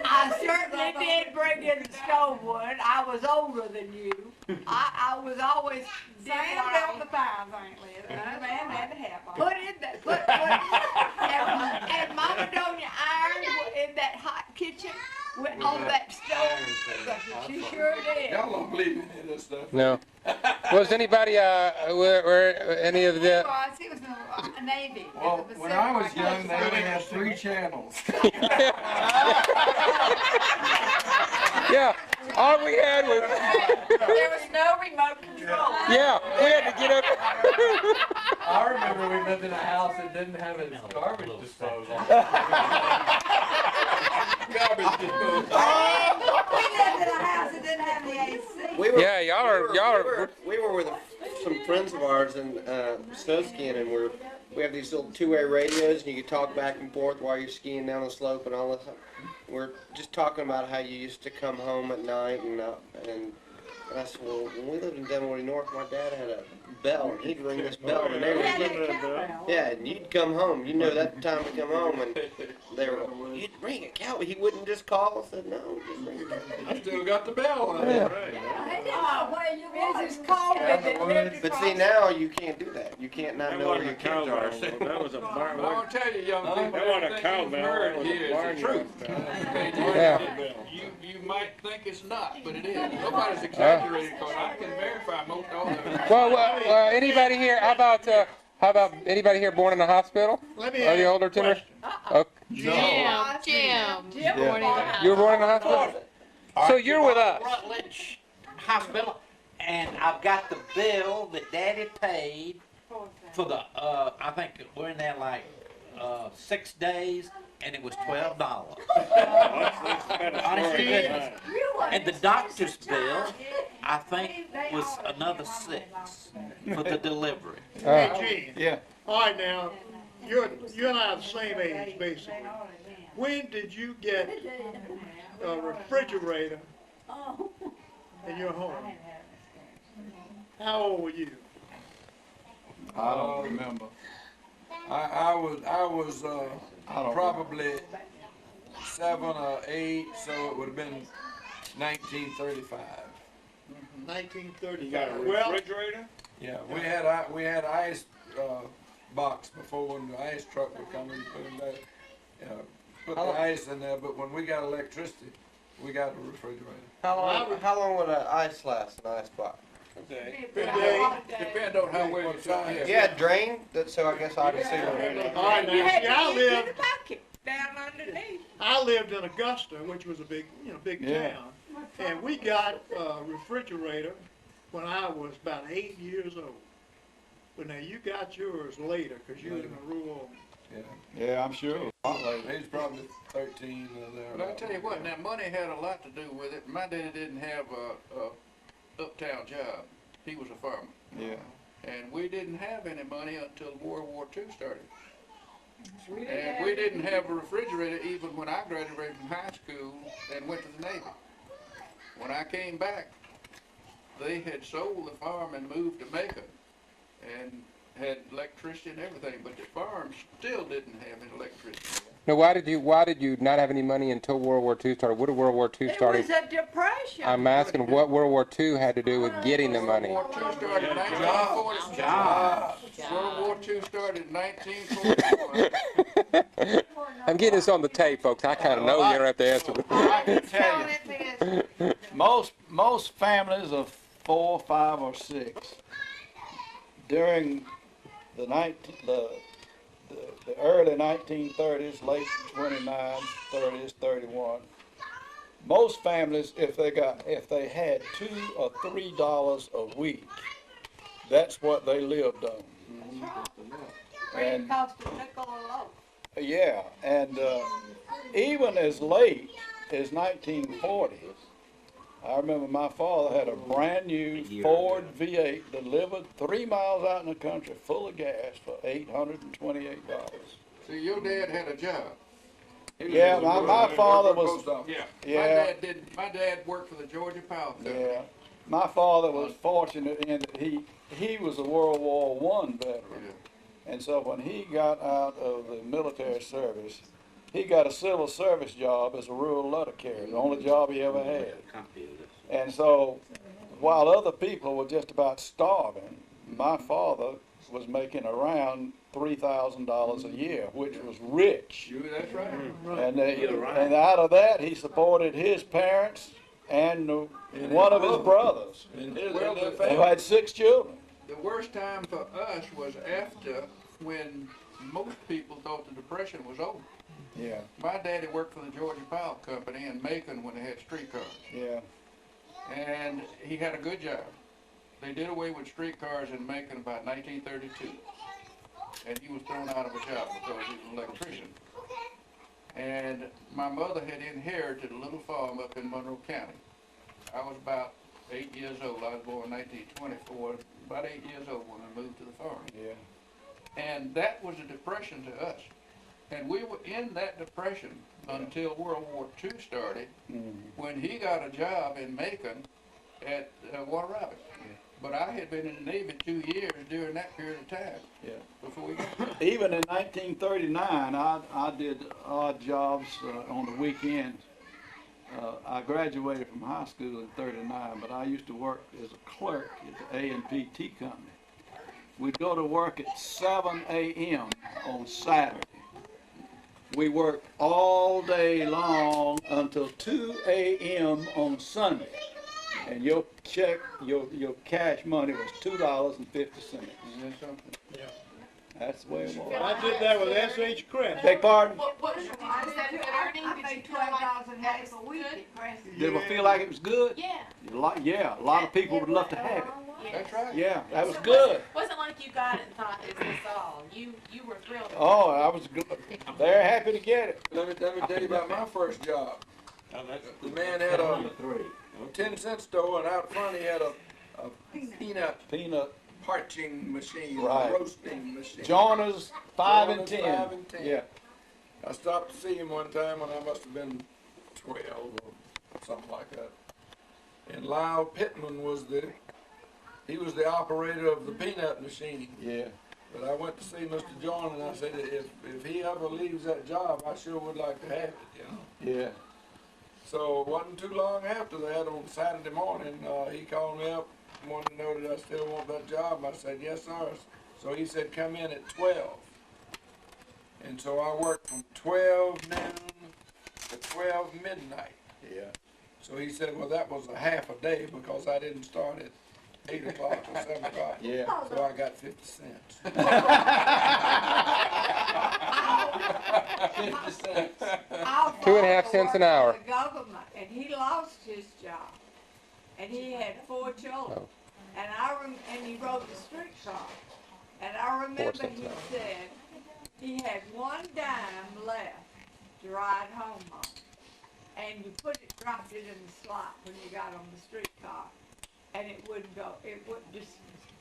I certainly did bring in the stove wood. I was older than you. I was always Sam built the pies, ain't Liz? That man had to help. put in that and Mama Donia ironed in that hot kitchen on that stove. She sure did. Y'all don't believe any of this stuff. No. Was anybody, were any of the, He was in the Navy. in Well, the when I was Pacific. young, they only had 3 channels. yeah, all we had was, There was no remote control. yeah, we had to get up. I remember we lived in a house that didn't have its garbage disposal. Garbage disposal. We lived in a house that didn't have the AC. Yeah, We were with some friends of ours in snow skiing, and we have these little 2-way radios, and you can talk back and forth while you're skiing down the slope and all this. We're just talking about how you used to come home at night, and I said, well, when we lived in Dunwoody North, my dad had a bell, and he'd ring this bell, and they were yeah, and you'd come home. You know that time to come home, and they were, you'd ring a cow. He wouldn't just call. I said, no, just ring a bell. I still got the bell on it. But see, now you can't do that. You can't not know where your kids are. That was a bar. But I'll tell you, young people, That wasn't a everything cowbell, you've that heard was a here is the barnyard truth. bell. Yeah. You might think it's not, but it is. Nobody's exaggerating, because I can verify most all of it. Well, anybody here, how about anybody here born in a hospital? Let me Are you ask older, a Timber? question. Jim. You were born in a hospital? So you're with us? Rutledge Hospital, and I've got the bill that Daddy paid for the, I think we're in there like, 6 days, and it was $12. Honest to goodness. And the doctor's bill, I think, was another 6 for the delivery. Hey, Gene. Yeah. All right, now, you and I are the same age, basically. When did you get a refrigerator in your home? How old were you? I don't remember. I was probably 7 or 8, so it would have been 1935. 1935. You got a Well, refrigerator? Yeah, we had ice box before, when the ice truck would come and put them there, put the ice in there. But when we got electricity, we got a refrigerator. How long would an ice last, an ice box? Depends on how well you try it. Yeah, drain, so I guess I can see all it. right, now, see, Down underneath. I lived in Augusta, which was a big Yeah. town, and we got a refrigerator when I was about 8 years old. But now you got yours later, because you was in a rural. Yeah, I'm sure. He's probably 13 or there. But I tell you what, now money had a lot to do with it. My daddy didn't have a uptown job. He was a farmer. Yeah. And we didn't have any money until World War II started. And we didn't have a refrigerator even when I graduated from high school and went to the Navy. When I came back, they had sold the farm and moved to Macon and had electricity and everything, but the farm still didn't have any electricity. Now, why did you not have any money until World War II started? What did World War II start? It was a depression. I'm asking what World War II had to do with getting the money. World War II started in 1940. World War II started in 1941. I'm getting this on the tape, folks. I kind of know you don't have to answer. I can tell you, most families of 4, 5, or 6 during the early 1930s, late 29s, 30s, 31. Most families, if they had $2 or $3 a week, that's what they lived on. It cost a nickel a loaf. Yeah, and even as late as 1940s, I remember my father had a brand new Ford V8 delivered 3 miles out in the country full of gas for $828. See, your dad had a job. Yeah, my father was, Yeah. My dad worked for the Georgia Power Company. yeah, my father was fortunate in that he was a World War I veteran. And so when he got out of the military service, he got a civil service job as a rural letter carrier, the only job he ever had. And so while other people were just about starving, my father was making around $3,000 a year, which was rich. That's right. And out of that, he supported his parents And And one his of his brother. brothers, And his, Well, and their the- who family. had 6 children. The worst time for us was after, when most people thought the Depression was over. Yeah, My daddy worked for the Georgia Power Company in Macon when they had streetcars. yeah, And he had a good job. They did away with streetcars in Macon about 1932. And he was thrown out of a job because he was an electrician. And my mother had inherited a little farm up in Monroe County. I was about 8 years old. I was born in 1924, about 8 years old when I moved to the farm. yeah. And that was a depression to us. And we were in that depression until World War II started, when he got a job in Macon at WWII. But I had been in the Navy 2 years during that period of time. Yeah. Before we got there. Even in 1939, I did odd jobs on the weekends. I graduated from high school in 39, but I used to work as a clerk at the A&P Tea Company. We'd go to work at 7 a.m. on Saturday. We worked all day long until 2 a.m. on Sunday. And your check, your cash money was $2.50. Isn't that something? That's the way it was. I did that with S.H. Crest. Beg pardon? I made $12 a day a week at Preston. Did it feel like it was good? Yeah. Yeah, a lot of people would love to have it. That's right. Yeah, that was good. Wasn't like you got it and thought, is this all? You were thrilled. Oh, I was good. They're happy to get it. Let me tell you about my first job. The man had a 10-cent store, and out front he had a peanut parching machine, Right. a roasting machine. Joiners, 5 and Joiners, 10. 5 and 10. Yeah. I stopped to see him one time when I must have been 12 or something like that. And Lyle Pittman was the operator of the peanut machine. Yeah. But I went to see Mr. John, and I said, if he ever leaves that job, I sure would like to have it, you know. Yeah. So it wasn't too long after that, on Saturday morning, he called me up, wanted to know that I still want that job. I said, yes, sir. So he said, come in at 12. And so I worked from 12 noon to 12 midnight. Yeah. So he said, well, that was a half a day because I didn't start at 8 o'clock or 7 o'clock. Yeah. So I got 50 cents. 50 cents. 2.5 cents an hour. The government, and he lost his job, and he had 4 children, and he rode the streetcar, and I remember cents he an hour. said he had 1 dime left to ride home on, and you dropped it in the slot when you got on the streetcar, and it wouldn't go. It would just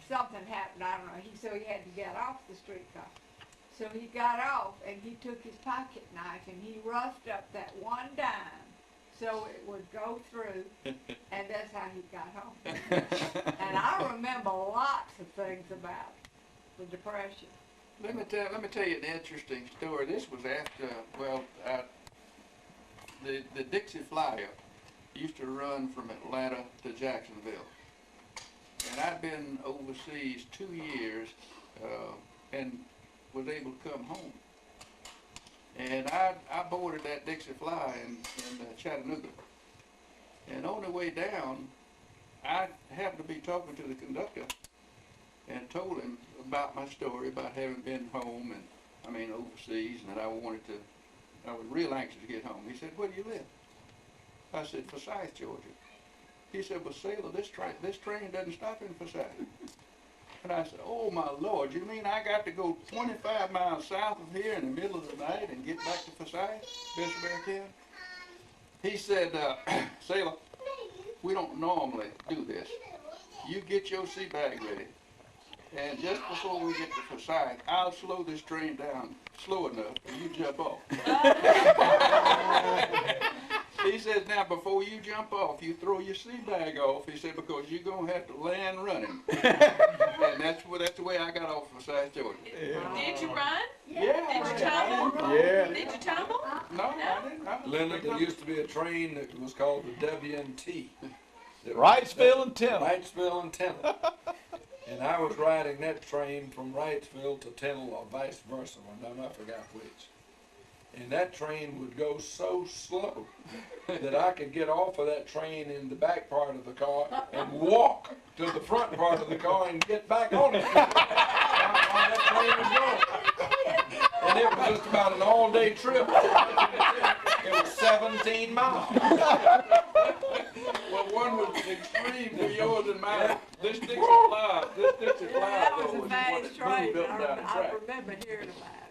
something happened. I don't know. So he had to get off the streetcar. So he got off and he took his pocket knife and he roughed up that 1 dime so it would go through, and that's how he got home. And I remember lots of things about the Depression. Let me tell you an interesting story. This was after, the Dixie Flyer used to run from Atlanta to Jacksonville. And I'd been overseas 2 years and was able to come home. And I boarded that Dixie Flyer in Chattanooga. And on the way down, I happened to be talking to the conductor and told him about my story about having been home and, overseas, and that I was real anxious to get home. He said, where do you live? I said, Forsyth, Georgia. He said, well, sailor, this train doesn't stop in Forsyth. And I said, oh, my Lord, you mean I got to go 25 miles south of here in the middle of the night and get back to Forsyth, Bishopberry County? He said, sailor, we don't normally do this. You get your sea bag ready, and just before we get to Forsyth, I'll slow this train down slow enough and you jump off. He says, now before you jump off, you throw your sea bag off. He said, because you're going to have to land running. And that's the way I got off Forsyth, Georgia. Did you run? Yeah. Did you tumble? Yeah. Did you tumble? No, I didn't. Linda, there used to be a train that was called the W&T. Wrightsville and Tennille. Wrightsville and Tennille. And I was riding that train from Wrightsville to Tennille or vice versa one time, I forgot which. And that train would go so slow that I could get off of that train in the back part of the car and walk to the front part of the car and get back on it. While that train was going. And it was just about an all-day trip. It was 17 miles. Well, one was extreme for yours and mine. This Dixie Cloud, That was though, a was fast what train. moved up and down the I track. remember hearing about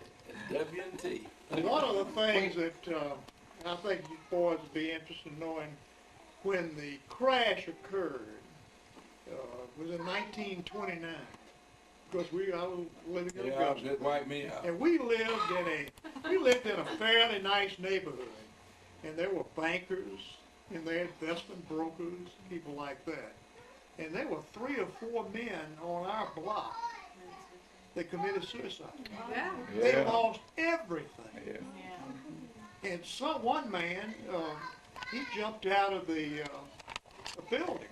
it. W&T. One of the things that I think you boys would be interested in knowing, when the crash occurred, was in 1929. Because I was living in Yeah, Augusta. it wiped me out. And we lived in a fairly nice neighborhood. And there were bankers, and there investment brokers, people like that. And there were 3 or 4 men on our block that committed suicide. Yeah. They lost everything. Yeah. And one man, he jumped out of the building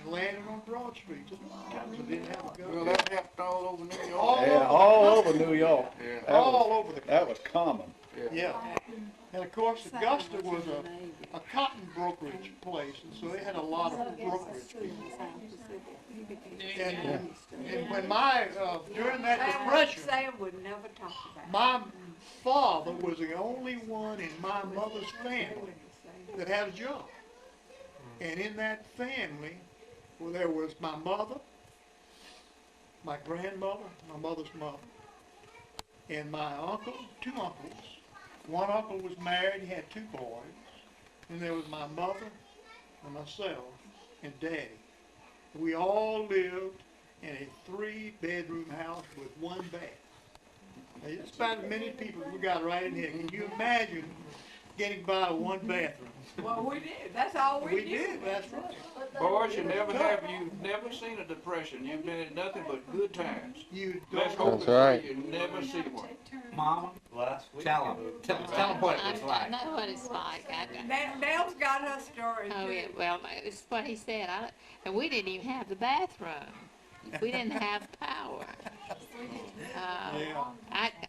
and landed on Broad Street. Just because he didn't have a gun. Well, that happened all over New York. All over New York. Yeah. All over the country. That was common. Yeah. And of course, Augusta was a cotton brokerage place, and so they had a lot of brokerage people. And when during that Depression, Sam would never talk about it. my father was the only one in my mother's family that had a job. And in that family, well, there was my mother, my grandmother, my mother's mother, and my uncle, 2 uncles. One uncle was married, he had 2 boys. And there was my mother and myself and Daddy. We all lived in a 3-bedroom house with 1 bath. Now, it's about as many people as we got right in here. Can you imagine getting by with 1 bathroom? Well, we did. That's all we We did, that's right. Boys, you've never seen a depression. You've been in nothing but good times. You Let's don't. hope That's right. you never see one. Mama, tell them what it was I like. know what it's like. Nell's got her story Oh, too. yeah, well, it's what he said. And we didn't even have the bathroom. We didn't have power.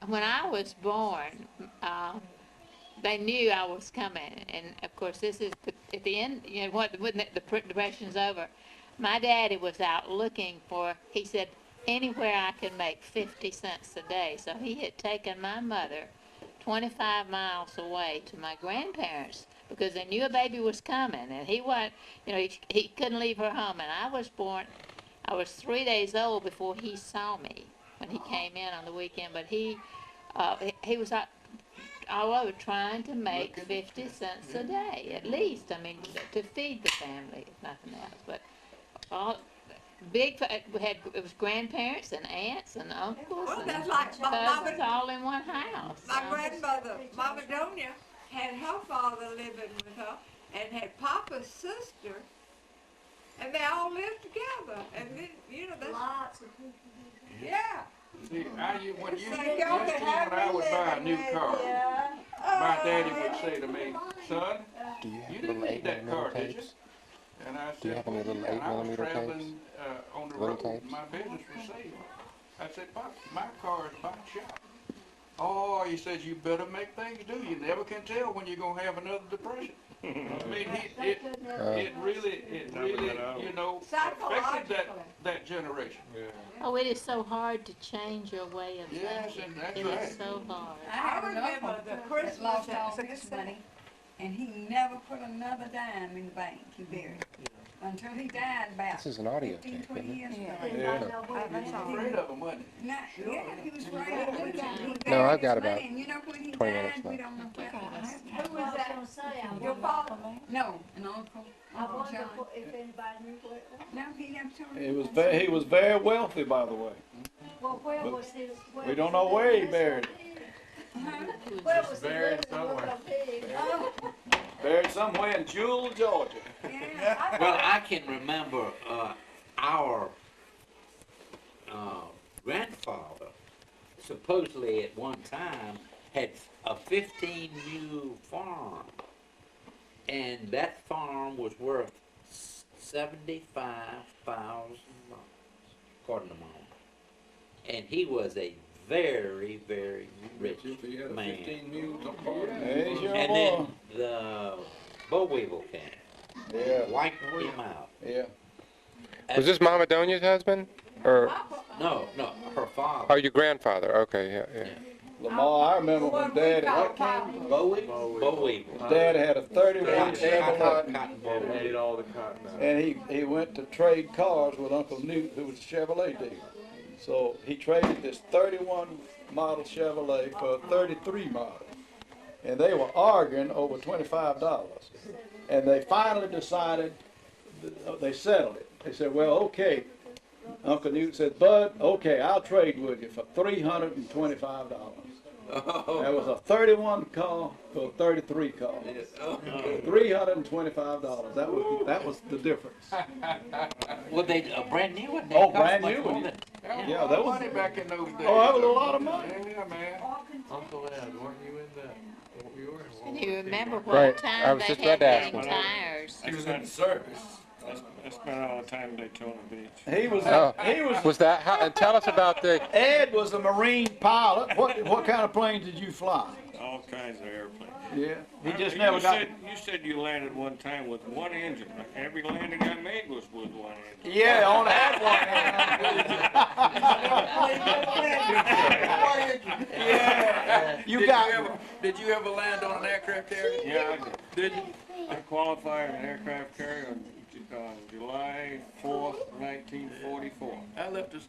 When I was born, they knew I was coming. And of course, this is at the end, you know, when the Depression's over, my daddy was out looking for, he said, anywhere I could make 50 cents a day. So he had taken my mother 25 miles away to my grandparents because they knew a baby was coming. And he wasn't, you know, he couldn't leave her home. And I was 3 days old before he saw me when he came in on the weekend. But he was all over trying to make 50 cents a day, at least. I mean, to feed the family, if nothing else. But it was grandparents and aunts and uncles Well, and that's like cousins all in one house. My grandmother, Mama Donia, had her father living with her and had Papa's sister, and they all lived together. And then, you know, that's lots of people. Yeah. See, when So y'all could have I would buy a new car, my daddy Oh, would say to me, son, Do you have you little didn't need that 8mm car, did you? tapes? And I Do you said, have any well, little yeah, I was 8mm traveling tapes? on the Little road, tapes? my business was saving. I said, Pop, my car is bike shop. Oh, he says, you better make things do. You never can tell when you're gonna have another depression. I mean, it really, you know, affected that generation. Oh, it is so hard to change your way of Yes, thinking. and that's It right. is so hard. I remember the Christmas lost that all his money, and he never put another dime in the bank. He buried it until he died about This is an audio 15, tape, 20 isn't it? years ago. He was afraid of them, wasn't he? Not, yeah, he was afraid of it. He No, buried I've got his about money, and you know when he 20 died, minutes we left. don't know what happened. Who was that? Your father? No, an uncle. I Uncle wonder John. if anybody knew where it was. No, he never told me. He was very wealthy, by the way. Well, where But was his? We don't know where he buried. Where was he buried living? somewhere. Buried somewhere in Jewel, Georgia. Yeah. Well, I can remember our grandfather supposedly at one time had a 15-mule farm, and that farm was worth $75,000, according to Mom. And he was a very, very rich If he had a man. 15 mules of corn. There's your And boy. then the boll weevil came, Yeah, wiped him out. yeah. Was this Mama Donia's husband? Or, No, her father. oh, your grandfather? Okay, yeah. Lamar, I remember when Daddy, Boll weevil. Dad had a 31 Cotton, Chevrolet, cotton boll Made weevil. all the cotton out. and he went to trade cars with Uncle Newt, who was a Chevrolet dealer. So he traded this 31 model Chevrolet for a 33 model. And they were arguing over $25. And they finally decided, they settled it. They said, well, okay. Uncle Newt said, Bud, okay, I'll trade with you for $325. That was a 31 car for a 33 car. $325. That was the difference. Well, they brand new one. Oh, brand new one. That was Yeah, a lot that of was- money back in those days. Oh, that was a lot of money. Yeah, man. Uncle Ed, weren't you in that? You were in And World you War II. remember Right. what I time was they just had about to ask getting him. tires? He was in the service. I spent all the time in Daytona Beach. He was, Oh, he was, was that, how, and tell us about the, Ed was a Marine pilot. What kind of planes did you fly? All kinds of airplanes. Yeah, he just You never got. You said you landed one time with one engine. Every landing I made was with one engine. Yeah, on that one. Yeah, you got. Did you ever land on an aircraft carrier? Yeah, I did. Did you? I qualified as an aircraft carrier on July 4th, 1944.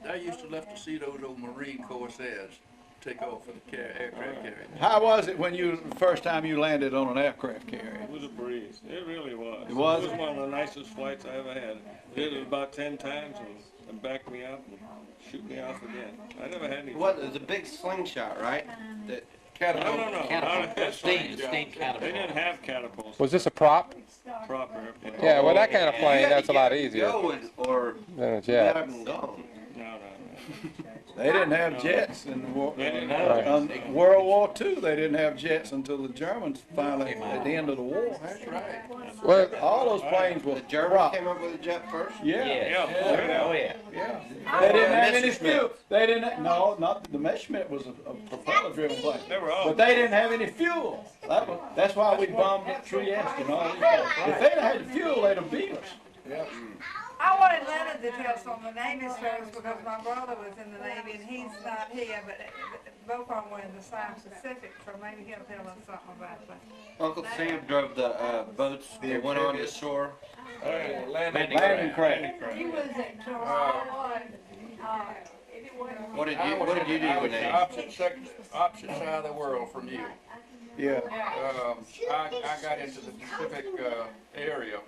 I used to love to see those old Marine Corsairs take off for the aircraft carrier. How was it when the first time you landed on an aircraft carrier? It was a breeze. It really was. It was? It was one of the nicest flights I ever had. Did it about 10 times and backed me up and shoot me off again. I never had any. What, the big slingshot, right? That, No. Not a Steam They catapult. didn't have catapults. was this a prop? Proper airplane. Yeah, well, that kind of you plane, had to that's a get lot up and easier go or than a you got jet. up and gone. No. They didn't have jets in They didn't have in World War II. They didn't have jets until the Germans finally at the end of the war. That's right. Well, All those planes were The Germans prop. came up with a jet first? Yeah. Yeah. Oh, yeah. Yeah. They didn't have any Messerschmitt. fuel. They didn't. No, not the Messerschmitt was a propeller-driven plane. They were all. But they didn't have any fuel. That's why we bombed Trieste and all these places. If they'd have had fuel, they'd have beat us. I wanted Leonard to tell some of the Navy stories because my brother was in the Navy and he's not here, but both of them were in the South Pacific, so maybe he'll tell us something about that. Uncle Sam drove the boats that went on the shore. Landing craft. He was at Toronto. What did you do I was with the that? opposite side of the world from you. Yeah. I got into the Pacific area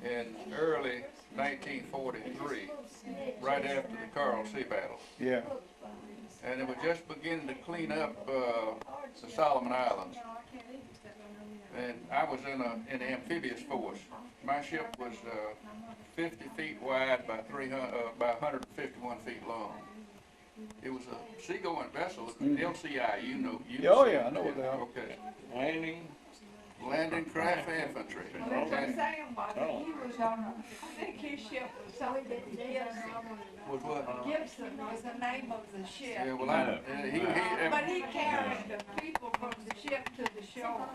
in early 1943, right after the Coral Sea Battle. Yeah. And it was just beginning to clean up the Solomon Islands. And I was in an amphibious force. My ship was 50 feet wide by 151 feet long. It was a seagoing vessel, LCI, you know. Oh, yeah, I know what they are. Okay. Landing craft infantry. Okay. Sam, he was on, I think his ship was something Gibson. Was what? Gibson was the name of the ship. Yeah, well, But he carried the people from the ship to the shore.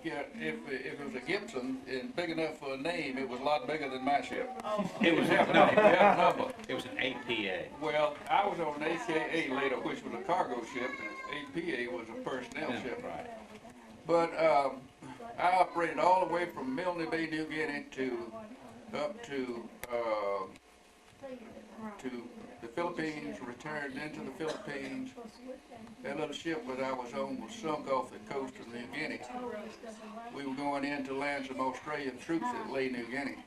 yeah, if it was a Gibson and big enough for a name, it was a lot bigger than my ship. It was number. It was an APA. Well, I was on an AKA later, which was a cargo ship, and APA was a personnel ship. Right. But I operated all the way from Milne Bay, New Guinea up to the Philippines, returned into the Philippines. That little ship that I was on was sunk off the coast of New Guinea. We were going in to land some Australian troops at Ley, New Guinea.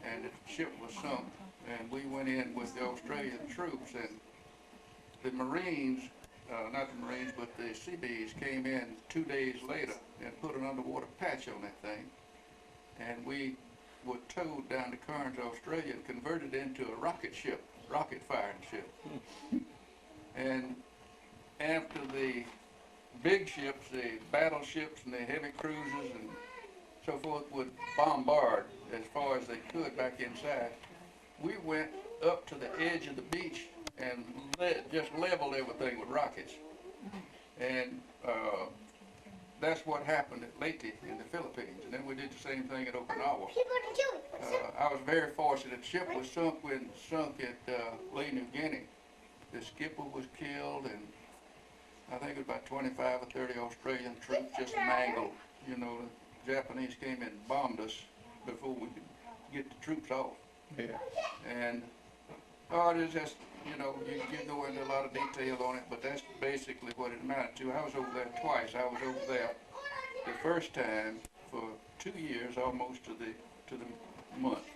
And the ship was sunk, and we went in with the Australian troops, and the Marines, not the Marines, but the Seabees came in 2 days later and put an underwater patch on that thing. And we were towed down to Cairns, Australia, and converted into a rocket ship, rocket firing ship. And after the big ships, the battleships and the heavy cruisers and so forth would bombard as far as they could back inside, we went up to the edge of the beach and just leveled everything with rockets. And that's what happened at Leyte in the Philippines. And then we did the same thing at Okinawa. I was very fortunate. The ship was sunk at Ley, New Guinea. The skipper was killed, and I think it was about 25 or 30 Australian troops just mangled. You know, the Japanese came in and bombed us before we could get the troops off. Yeah. And it is just, you know, you go into a lot of detail on it, but that's basically what it amounted to. I was over there twice. I was over there the first time for 2 years, almost to the month.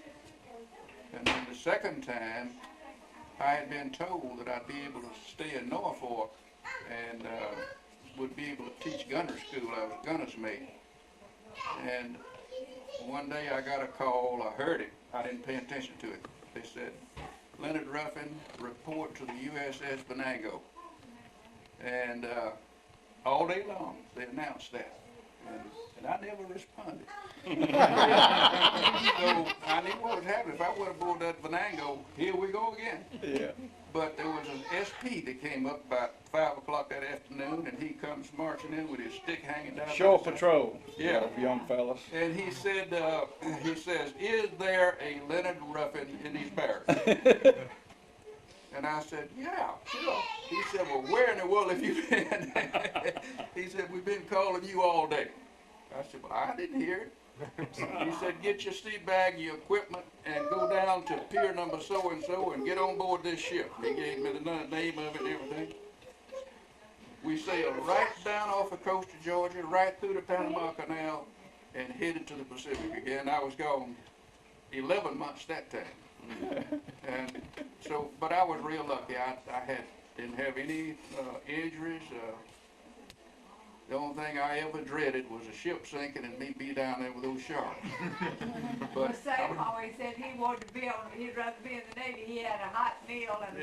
And then the second time, I had been told that I'd be able to stay in Norfolk and would be able to teach gunner school. I was a gunner's mate. And one day I got a call, I heard it, I didn't pay attention to it. They said, Leonard Ruffin, report to the USS Venango. And all day long, they announced that. And I never responded. So I knew what was happening. If I would have boarded that Venango, here we go again. Yeah. But there was an SP that came up about 5 o'clock that afternoon, and he comes marching in with his stick hanging down. Shore patrol. Yeah. Young fellas. And he said, he says, is there a Leonard Ruffin in these barracks? And I said, yeah, sure. He said, well, where in the world have you been? He said, we've been calling you all day. I said, well, I didn't hear it. He said, get your seat bag, your equipment, and go down to pier number so-and-so and get on board this ship. He gave me the name of it and everything. We sailed right down off the coast of Georgia, right through the Panama Canal, and headed to the Pacific again. I was gone 11 months that time. And so, but I was real lucky. I didn't have any injuries. The only thing I ever dreaded was a ship sinking and me be down there with those sharks. But Sam always said he wanted to be on, he'd rather be in the Navy. He had a hot meal and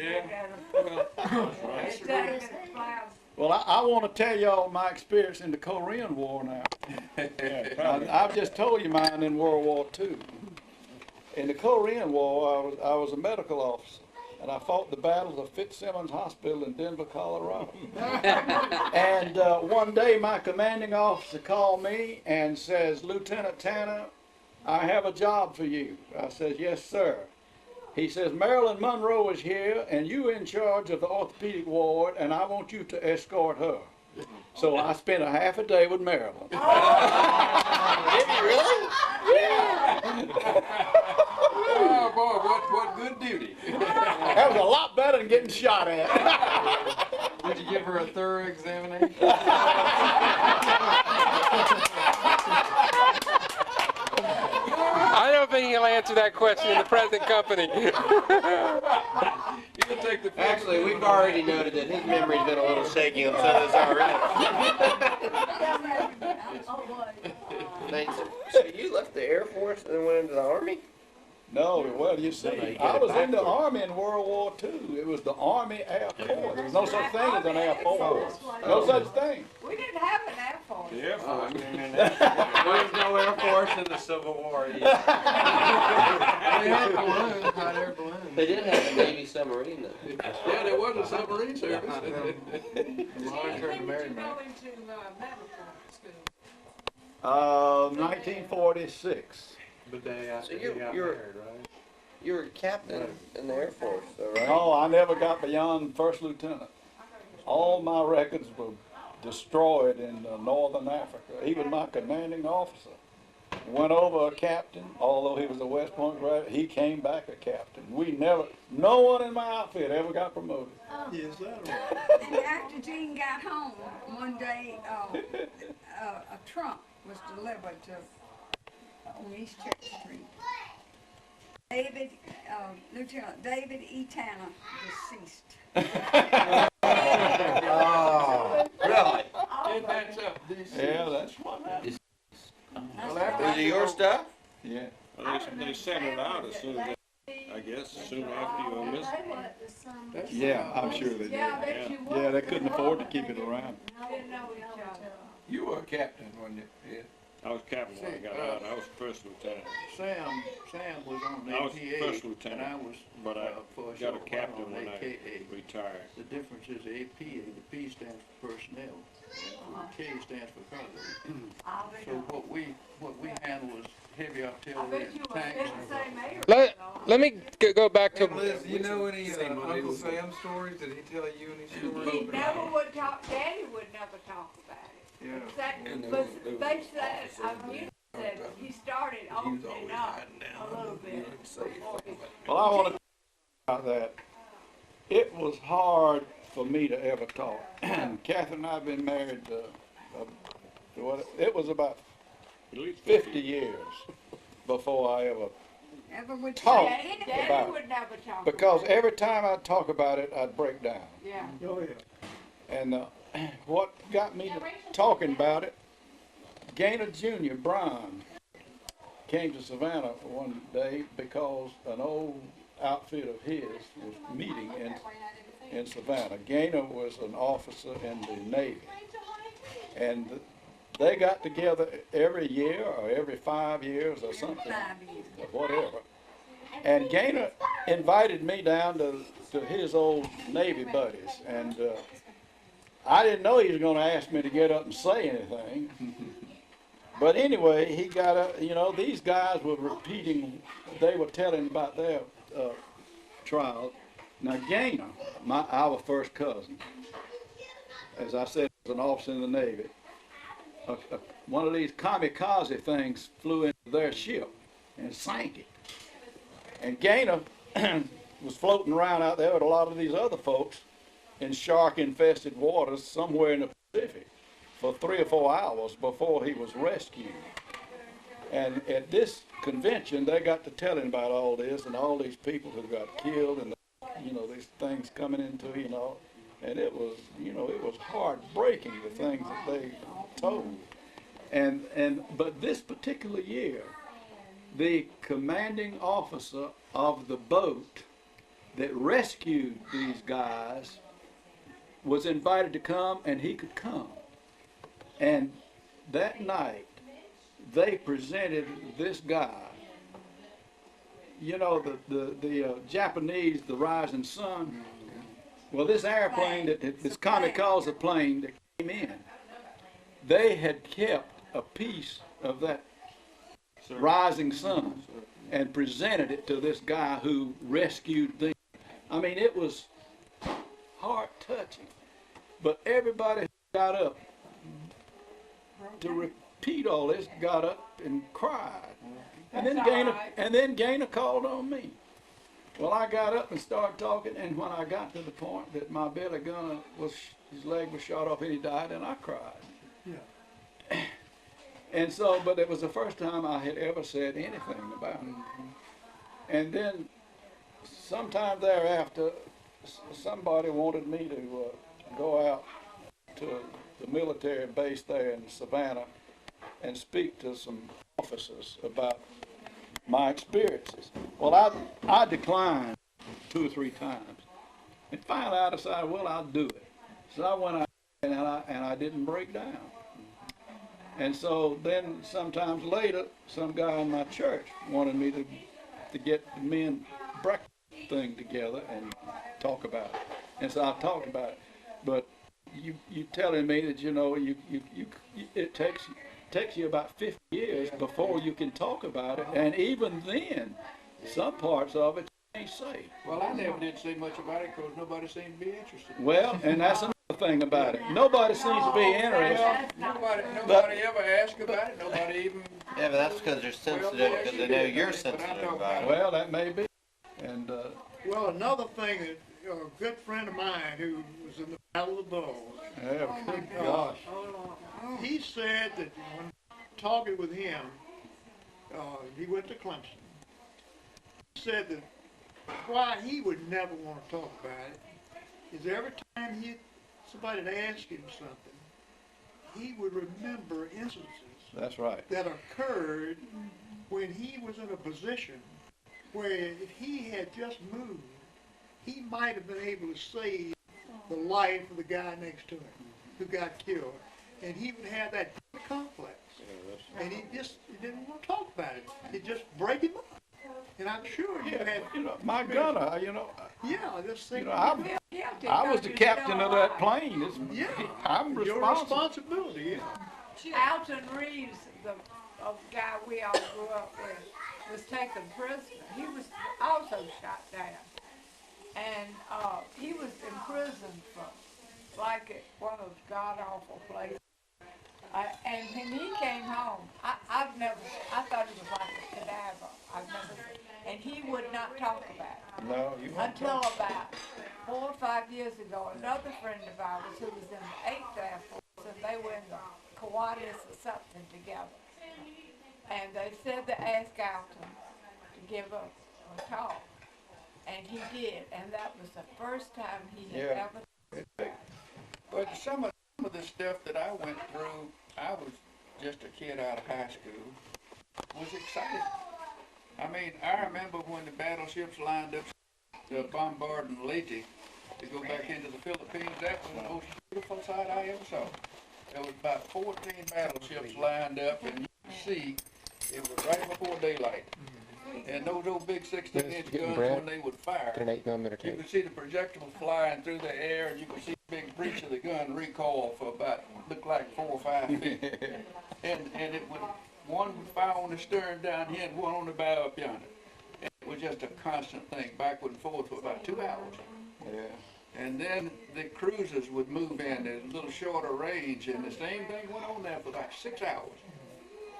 Well, I want to tell y'all my experience in the Korean War now. I've just told you mine in World War II. In the Korean War, I was a medical officer, and I fought the battles of Fitzsimmons Hospital in Denver, Colorado. And one day, my commanding officer called me and says, Lieutenant Tanner, I have a job for you. I says, yes, sir. He says, Marilyn Monroe is here, and you're in charge of the orthopedic ward, and I want you to escort her. So I spent a half a day with Marilyn. Did you really? Yeah. Oh boy, what good duty. That was a lot better than getting shot at. Did you give her a thorough examination? I don't think he'll answer that question in the present company. You can take the Actually, we've already noted that his memory's been a little shaky on some of this already. So you left the Air Force and then went into the Army? No, well, you see, I was in the Army in World War II. It was the Army Air Force. There was no such thing as an Air Force. No such thing. We didn't have an Air Force. The Air Force came in there. There was no Air Force in the Civil War either. They had balloons, hot air balloons. They did have a Navy submarine, though. Yeah, there was a submarine service. When did you go into medical school? 1946. The day after So he got married, right? You were a captain in the Air Force, though, right? No, I never got beyond first lieutenant. All my records were destroyed in northern Africa. He was my commanding officer. Went over a captain, although he was a West Point graduate, he came back a captain. No one in my outfit ever got promoted. Is that right? And after Gene got home, one day, a trunk was delivered to on East Church Street. Lieutenant David E. Tanner, deceased. Oh, really? Isn't that something? Yeah, that's what happened. Was it your stuff? Yeah. They sent it out as soon as I guess soon after you enlisted. Yeah, I'm sure they did. Yeah, I bet you would. Yeah, they couldn't afford to keep it around. Didn't know each other. You were a captain, wasn't you? Yeah. I was captain when I got out. I was first lieutenant. Sam was on the I was APA, first lieutenant, and I was but I for got a short captain while on when I AKA. retired. The difference is the APA, the P stands for personnel, and the K stands for cargo. So what we handle is heavy artillery and tanks. Let me go back to. Liz, do you know any Uncle Sam stories? Did he tell you any stories? He never would talk, Daddy would never talk about it. Yeah. That, but they said, you said he started opening up a little bit. Well, I want to talk about that. It was hard for me to ever talk. Catherine and I have been married, it was about 50 years before I ever talked Daddy about would never talk because about it. every time I'd talk about it, I'd break down. Yeah. Oh, yeah. And what got me to talking about it, Gaynor Jr., Brian, came to Savannah one day because an old outfit of his was meeting in Savannah. Gaynor was an officer in the Navy. And they got together every year or every 5 years or something, or whatever. And Gaynor invited me down to his old Navy buddies. And I didn't know he was going to ask me to get up and say anything. But anyway, he got up, you know, these guys were repeating, they were telling about their trials. Now Gaynor, our first cousin, as I said, was an officer in the Navy. One of these kamikaze things flew into their ship and sank it. And Gaynor was floating around out there with a lot of these other folks in shark-infested waters somewhere in the Pacific for 3 or 4 hours before he was rescued. And at this convention, they got to telling about all this and all these people who got killed and, you know, these things coming into, you know, and it was, you know, it was heartbreaking, the things that they told. But this particular year, the commanding officer of the boat that rescued these guys was invited to come, and he could come. And that night, they presented this guy. You know, the Japanese, the rising sun. Well, this airplane, this kamikaze plane that came in, they had kept a piece of that rising sun and presented it to this guy who rescued them. I mean, it was heart-touching. But everybody who got up to repeat all this got up and cried. And then Gaynor called on me. Well, I got up and started talking, and when I got to the point that my belly gunner his leg was shot off and he died, and I cried. Yeah. And so, but it was the first time I had ever said anything about it. And then sometime thereafter, somebody wanted me to go out to the military base there in Savannah and speak to some officers about my experiences. Well, I declined 2 or 3 times. And finally I decided, well, I'll do it. So I went out and I didn't break down. And so then sometimes later, some guy in my church wanted me to get the men breakfast thing together and talk about it. And so I talked about it. But you telling me that, you know, it takes you about 50 years before you can talk about it, and even then, some parts of it you can't say. Well, I never did say much about it because nobody seemed to be interested. Well, and that's another thing about it. Nobody seems to be interested. Nobody ever asked about it. Nobody even. Yeah, but that's because they're sensitive, because they know you're sensitive about it. Well, that may be. And well, another thing that a good friend of mine who was in the Battle of the Bulls, yeah, good gosh. he said that when talking with him, he went to Clemson. He said that why he would never want to talk about it is every time somebody would ask him something, he would remember instances That's right. that occurred when he was in a position where if he had just moved, he might have been able to save the life of the guy next to him who got killed. And he would have that complex. And he didn't want to talk about it. He'd just break him up. And I'm sure you had... You know, my gunner, you know... Yeah, this thing... You know, Captain I was the country captain of that star. plane. It's, Yeah. I'm Your responsible. responsibility, yeah. Alton Reeves, the guy we all grew up with, was taken prisoner. He was also shot down. And he was in prison for like one of those god-awful places. And when he came home, I thought it was like a cadaver. I've never seen. And he would not talk about it. No, you won't. Until about 4 or 5 years ago, another friend of ours who was in the 8th Air Force, and they were in the Kiwanis or something together. And they said to ask Alton to give a talk. And he did, and that was the first time he had ever. But some of the stuff that I went through, I was just a kid out of high school, was exciting. I mean, I remember when the battleships lined up bombarding Leyte to go back into the Philippines. That was the most beautiful sight I ever saw. There was about 14 battleships lined up, and you could see it was right before daylight. And those old big 16-inch guns, when they would fire, An 8mm you tape. could see the projectiles flying through the air, and you could see the big breech of the gun recoil for about, looked like 4 or 5 feet. And it would, one would fire on the stern down here and one on the bow up yonder. And it was just a constant thing, backward and forth for about 2 hours. Yeah. And then the cruisers would move in at a little shorter range, and the same thing went on there for about 6 hours.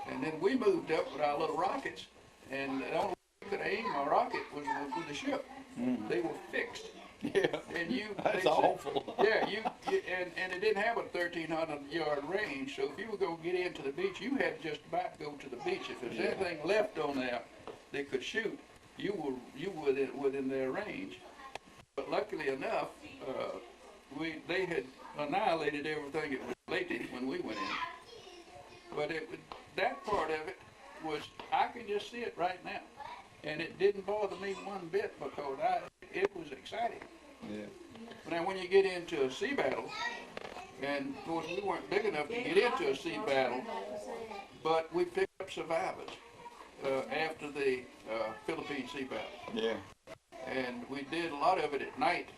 And then we moved up with our little rockets, and the only way we could aim a rocket was with the ship. They were fixed. Yeah. And That's awful. Yeah, and it didn't have a 1,300-yard range, so if you were going to get into the beach, you had to just about go to the beach. If there's anything left on there that could shoot, you were within their range. But luckily enough, they had annihilated everything that was Leyte when we went in. But that part of it was, I can just see it right now. And it didn't bother me one bit because it was exciting. Yeah. Now when you get into a sea battle, and of course we weren't big enough to get into a sea battle, but we picked up survivors after the Philippine sea battle. Yeah. And we did a lot of it at night,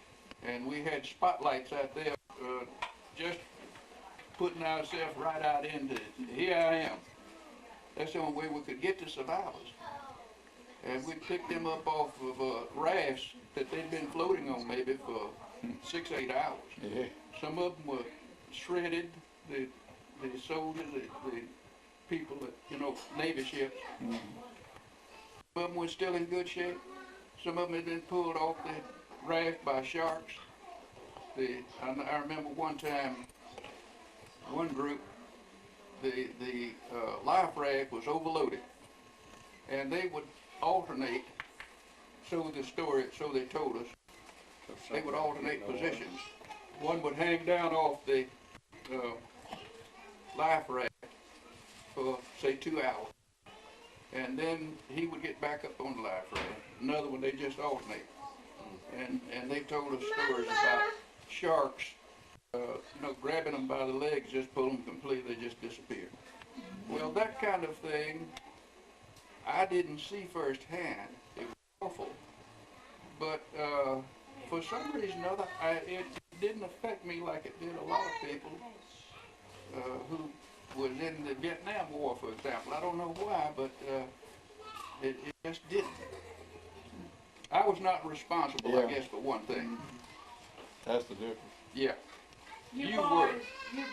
and we had spotlights out there just putting ourselves right out into it. Here I am. That's the only way we could get to survivors. And we picked them up off of rafts that they'd been floating on maybe for 6 or 8 hours. Yeah. Some of them were shredded, the soldiers, the people that, Navy ships. Some of them were still in good shape. Some of them had been pulled off the raft by sharks. I remember one time, one group, the life raft was overloaded, and they would alternate. So they told us, they would alternate positions. One would hang down off the life raft for say 2 hours, and then he would get back up on the life raft. Another one, they just alternate. And they told us stories about sharks, grabbing them by the legs, just pull them completely, they just disappear. Well, that kind of thing, I didn't see firsthand. It was awful. But for some reason or other, it didn't affect me like it did a lot of people who was in the Vietnam War, for example. I don't know why, but it just didn't. I was not responsible, I guess, for one thing. That's the difference. Yeah. You were.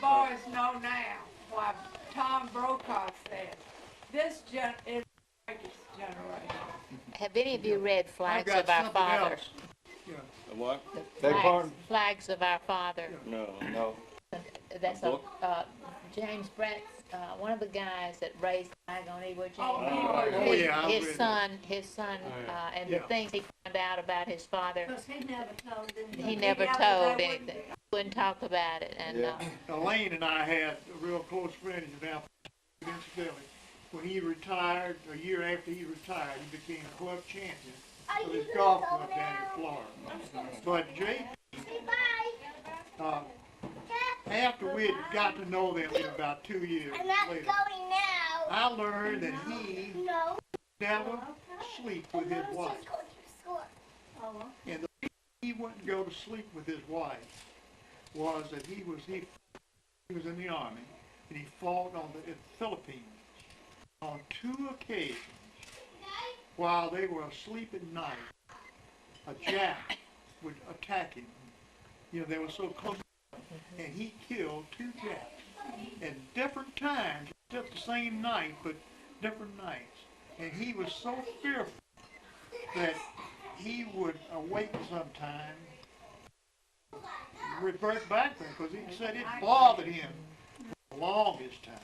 boys know now why Tom Brokaw said, this is the greatest generation. Have any of you read I've Flags got of Our something Father? else. Yeah. The what? The Flags of Our Father. No. That's James Bratt's, one of the guys that raised the flag on Iwo Jima. Oh, yeah, I've His read son, and the Yeah. things he found out about his father, Because he never told them. he never told anything. Wouldn't talk about it, and Elaine and I had a real close friend now, incidentally. When he retired, a year after he retired, he became club champion of his golf club down in Florida. But JP, after we had got to know them in about 2 years later, I learned that he never sleep with his wife. And the reason he wouldn't go to sleep with his wife was that he was in the army and he fought in the Philippines. On 2 occasions, while they were asleep at night, a Jap would attack him. You know, they were so close, and he killed 2 Japs at different times, just the same night, but different nights. And he was so fearful that he would awake sometime, revert back there, because he said it bothered him the longest time.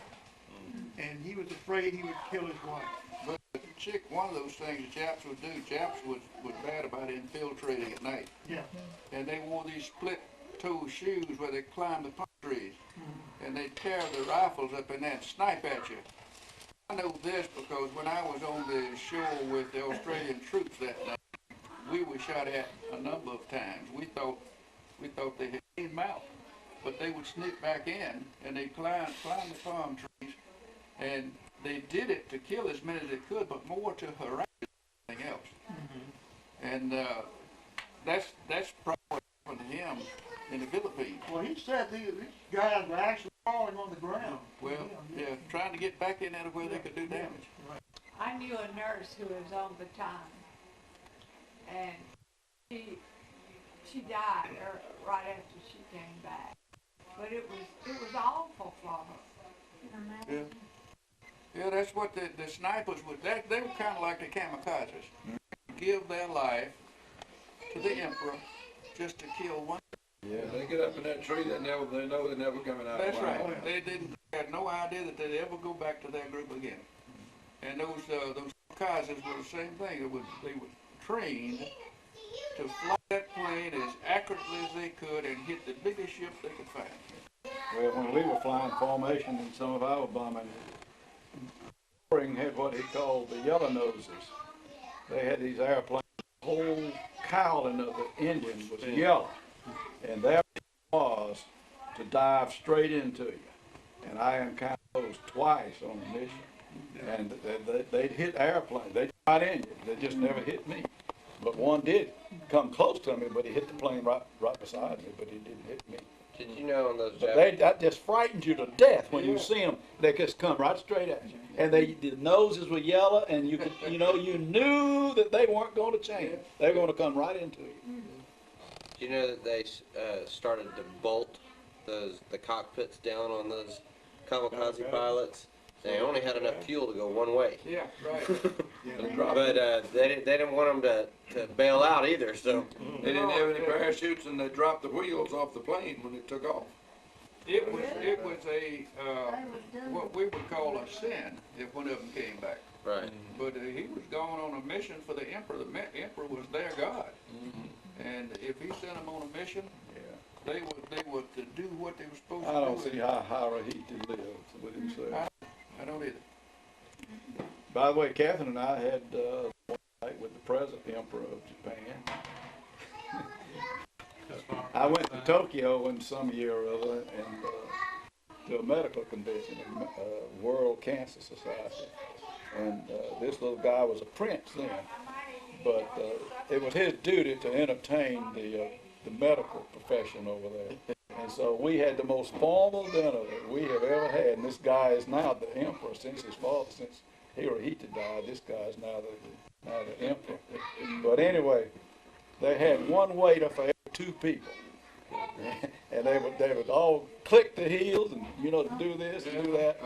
And he was afraid he would kill his wife. But chick, one of those things the Japs would do, Japs was bad about infiltrating at night. Yeah. And they wore these split-toe shoes where they climbed the palm trees. And they'd tear the rifles up and then snipe at you. I know this because when I was on the shore with the Australian troops that night, we were shot at a number of times. We thought they had came out, but they would sneak back in and they'd climb the palm trees. And they did it to kill as many as they could, but more to harass than anything else. And that's probably what happened to him in the Philippines. Well, he said these guys were actually falling on the ground. Well, yeah, trying to get back in there where they could do damage. I knew a nurse who was on battalion, and she died right after she came back. But it was awful for her. Yeah. Yeah, that's what the snipers would. They were kind of like the kamikazes. Give their life to the emperor just to kill one. Yeah, they get up in that tree, they know they're never coming out. That's right. They had no idea that they'd ever go back to that group again. And those kamikazes were the same thing. They were trained to fly that plane as accurately as they could and hit the biggest ship they could find. Well, when we were flying formation in some of our bombing, Goring had what he called the yellow noses. They had these airplanes, the whole cowling of the engine was yellow. And their was to dive straight into you. And I encountered those twice on a mission. And they'd hit airplanes. They'd shot in you. They just never hit me. But one did come close to me, but he hit the plane right beside me, but he didn't hit me. Did you know on those That just frightens you to death when you see them. They just come right straight at you. And the noses were yellow, and you knew that they weren't going to change. They were going to come right into you. Do you know that they started to bolt the cockpits down on those kamikaze pilots? They only had enough fuel to go one way. Yeah, right. But they didn't want them to bail out either, so. They didn't have any parachutes, and they dropped the wheels off the plane when it took off. It was a what we would call a sin if one of them came back. Right. But he was going on a mission for the emperor. The emperor was their god, and if he sent them on a mission, they were to do what they were supposed to do. I don't see how Hirohito lives with himself. I don't either. By the way, Catherine and I had one night with the present emperor of Japan. I went to Tokyo in some year or other and to a medical convention, World Cancer Society. And this little guy was a prince then, but it was his duty to entertain the medical profession over there. And so we had the most formal dinner that we have ever had. And this guy is now the emperor since his father, since Hirohito died. This guy is now the emperor. But anyway, they had one waiter for every 2 people. And they would all click the heels and, to do this and do that.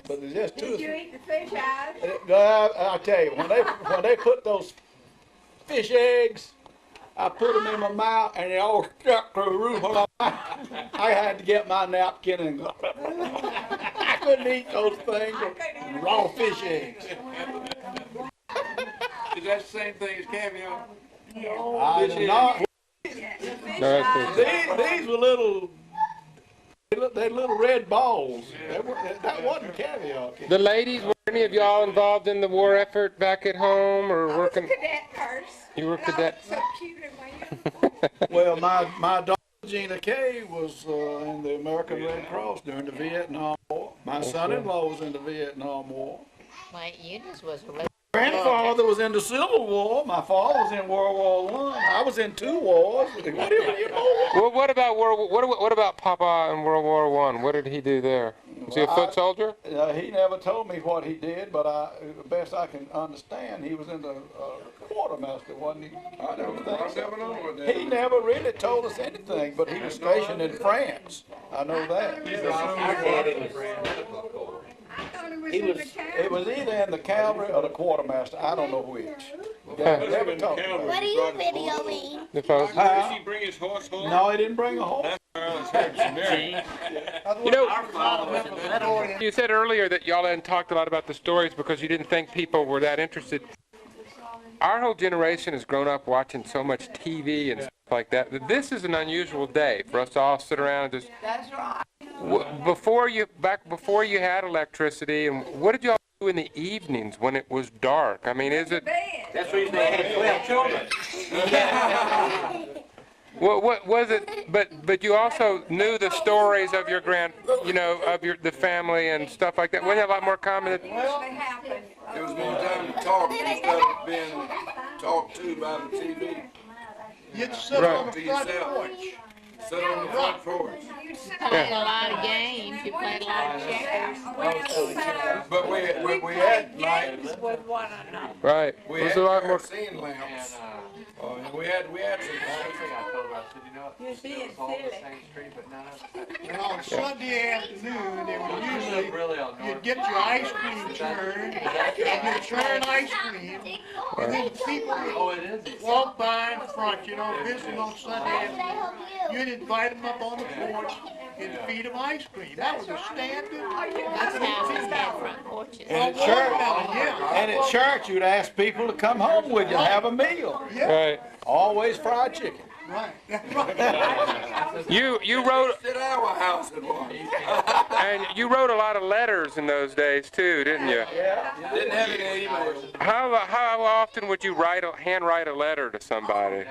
But there's just 2 Did you eat the fish eyes? I'll tell you, when they put those fish eggs, I put them in my mouth and they all stuck to the roof of my mouth. I had to get my napkin and I couldn't eat those things, raw fish eggs. Is that the same thing as caviar? I did not. No, These were little red balls. That wasn't caviar. the ladies, were any of y'all involved in the war effort back at home or working? I was a cadet nurse. You were cadet? So cute in my uniform. Well, my daughter Gina Kay was in the American Red Cross during the Vietnam War. My son-in-law was in the Vietnam War. My Eunice was a Grandfather was in the Civil War. My father was in World War I. I was in 2 wars. What do you know? Well, what about what about Papa in World War I? What did he do there? Was he a foot soldier? He never told me what he did, but the best I can understand, he was in the quartermaster, wasn't he? I never know what that. He never really told us anything, but he was stationed in France. I know that. It was either in the cavalry or the quartermaster. I don't know which. Never told me. What are you videoing? The folks? Did he bring his horse home? No, he didn't bring a horse. You know, you said earlier that y'all hadn't talked a lot about the stories because you didn't think people were that interested. Our whole generation has grown up watching so much TV and stuff like that. This is an unusual day for us to all sit around and just. That's right. Before you had electricity, and what did y'all do in the evenings when it was dark? I mean, is it? That's the reason they had 12 children. What was it? But you also knew the stories of your of the family and stuff like that. Wasn't that a lot more common? It was more time to talk instead of being talked to by the TV. You'd sit on the front porch. Sit on the front porch. You played a lot of games, you played a lot of checkers. But we played had like games with one another. Right. we There's had a lot more. kerosene lamps. And we had some. You're being silly. And on Sunday afternoon, they would usually, you'd get your ice cream churned, and you'd churn ice cream, and then people would walk by in front, visiting on Sunday afternoon. You'd invite them up on the porch and feed them ice cream. That was a standard. That's how we had front porches. And at church, you'd ask people to come home with you and have a meal. Right. Always fried chicken. Right. Right. You wrote. At our house it was. And you wrote a lot of letters in those days too, didn't you? Yeah. Didn't have any emails. How often would you handwrite a letter to somebody?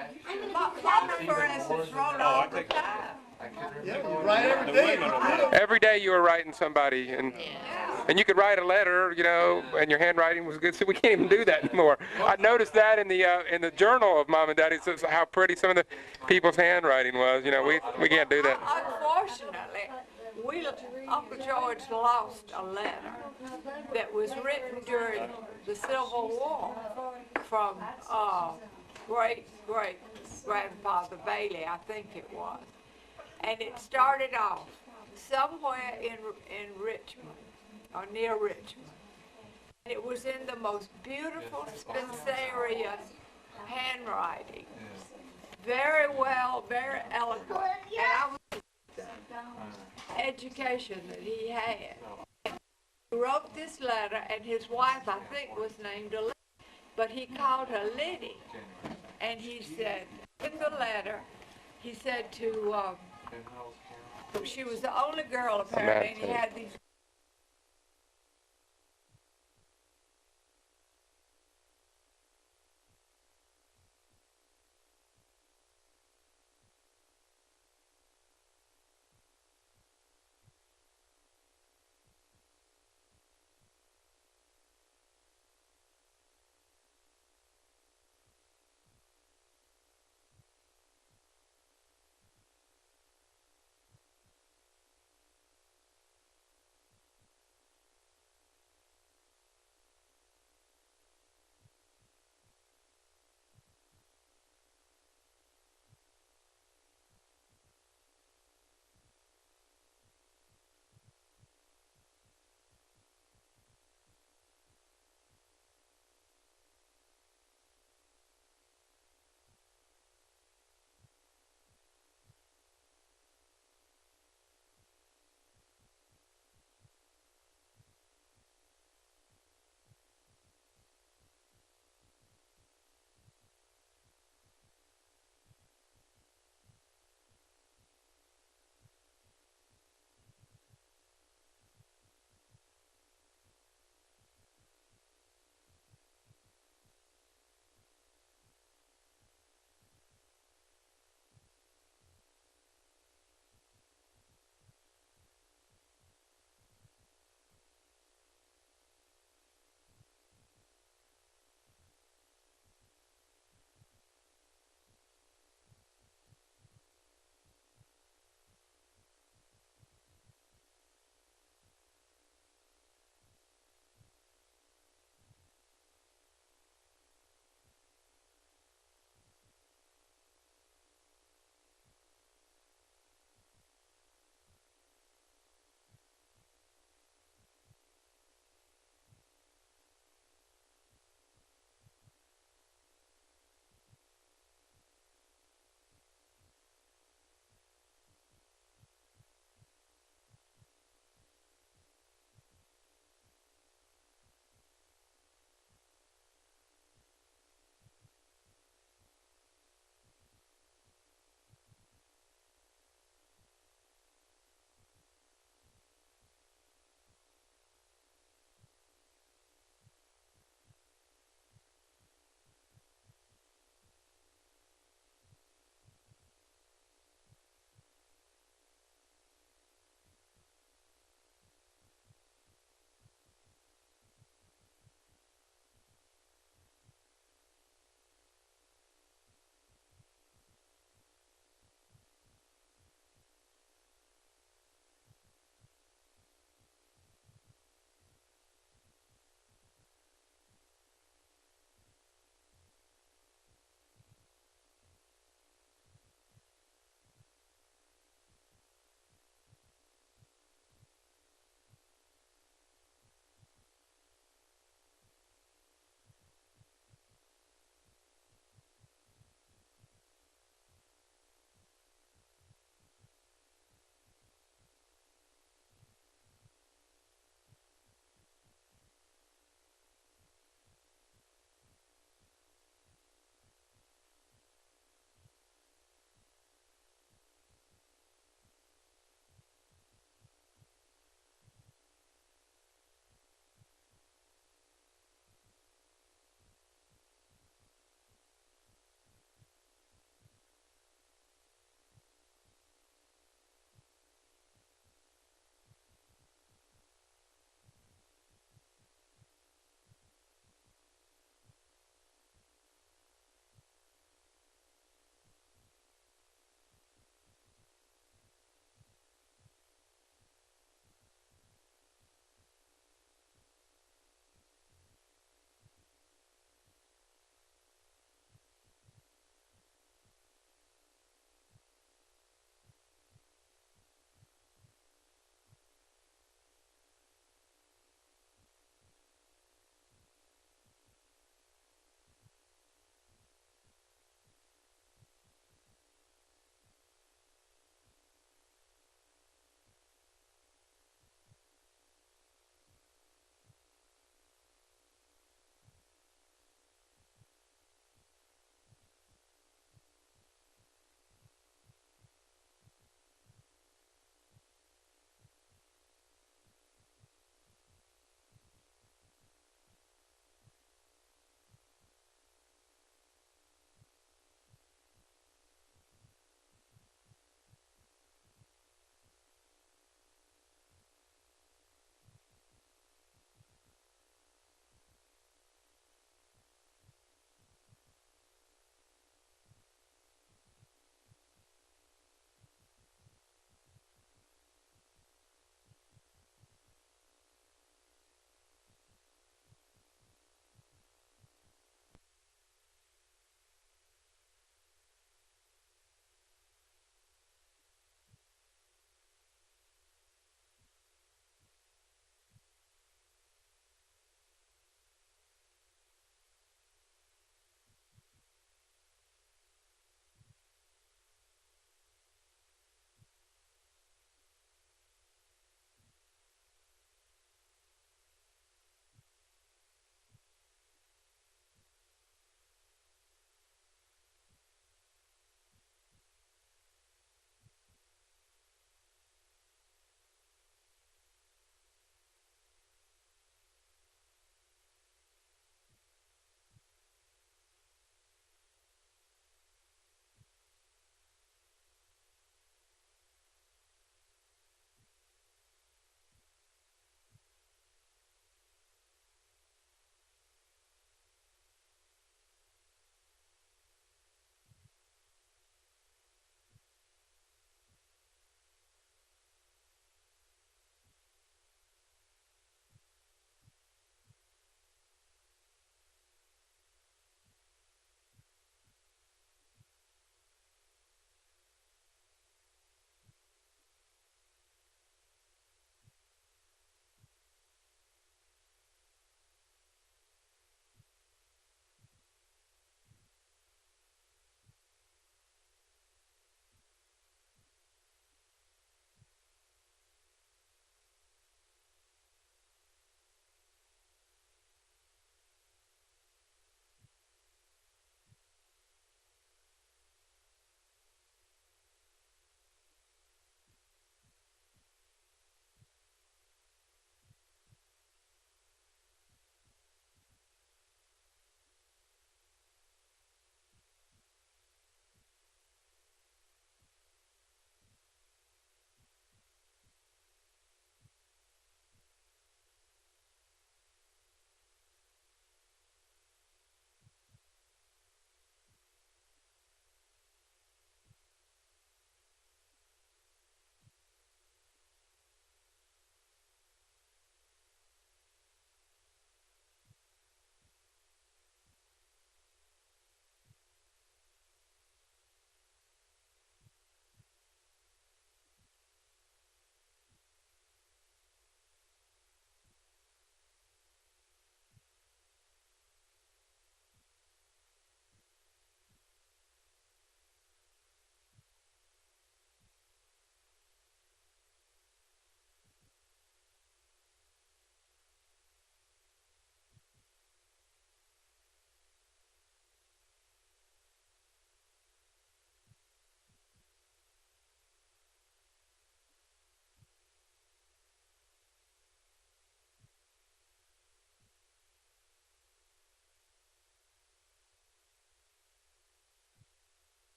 Mama, for instance, wrote all the time. Yeah, you write every day. Every day you were writing somebody, and you could write a letter, and your handwriting was good. So we can't even do that anymore. I noticed that in the journal of Mom and Daddy, says how pretty some of the people's handwriting was. We can't do that. Unfortunately, Uncle George lost a letter that was written during the Civil War from great-great-grandfather Bailey, I think it was. And it started off somewhere in Richmond, or near Richmond. And it was in the most beautiful Spencerian handwriting. Very well, very eloquent. And I was the education that he had. He wrote this letter, and his wife, I think, was named Elizabeth, but he called her Liddy. And he said, in the letter, he said to, she was the only girl apparently, and he had these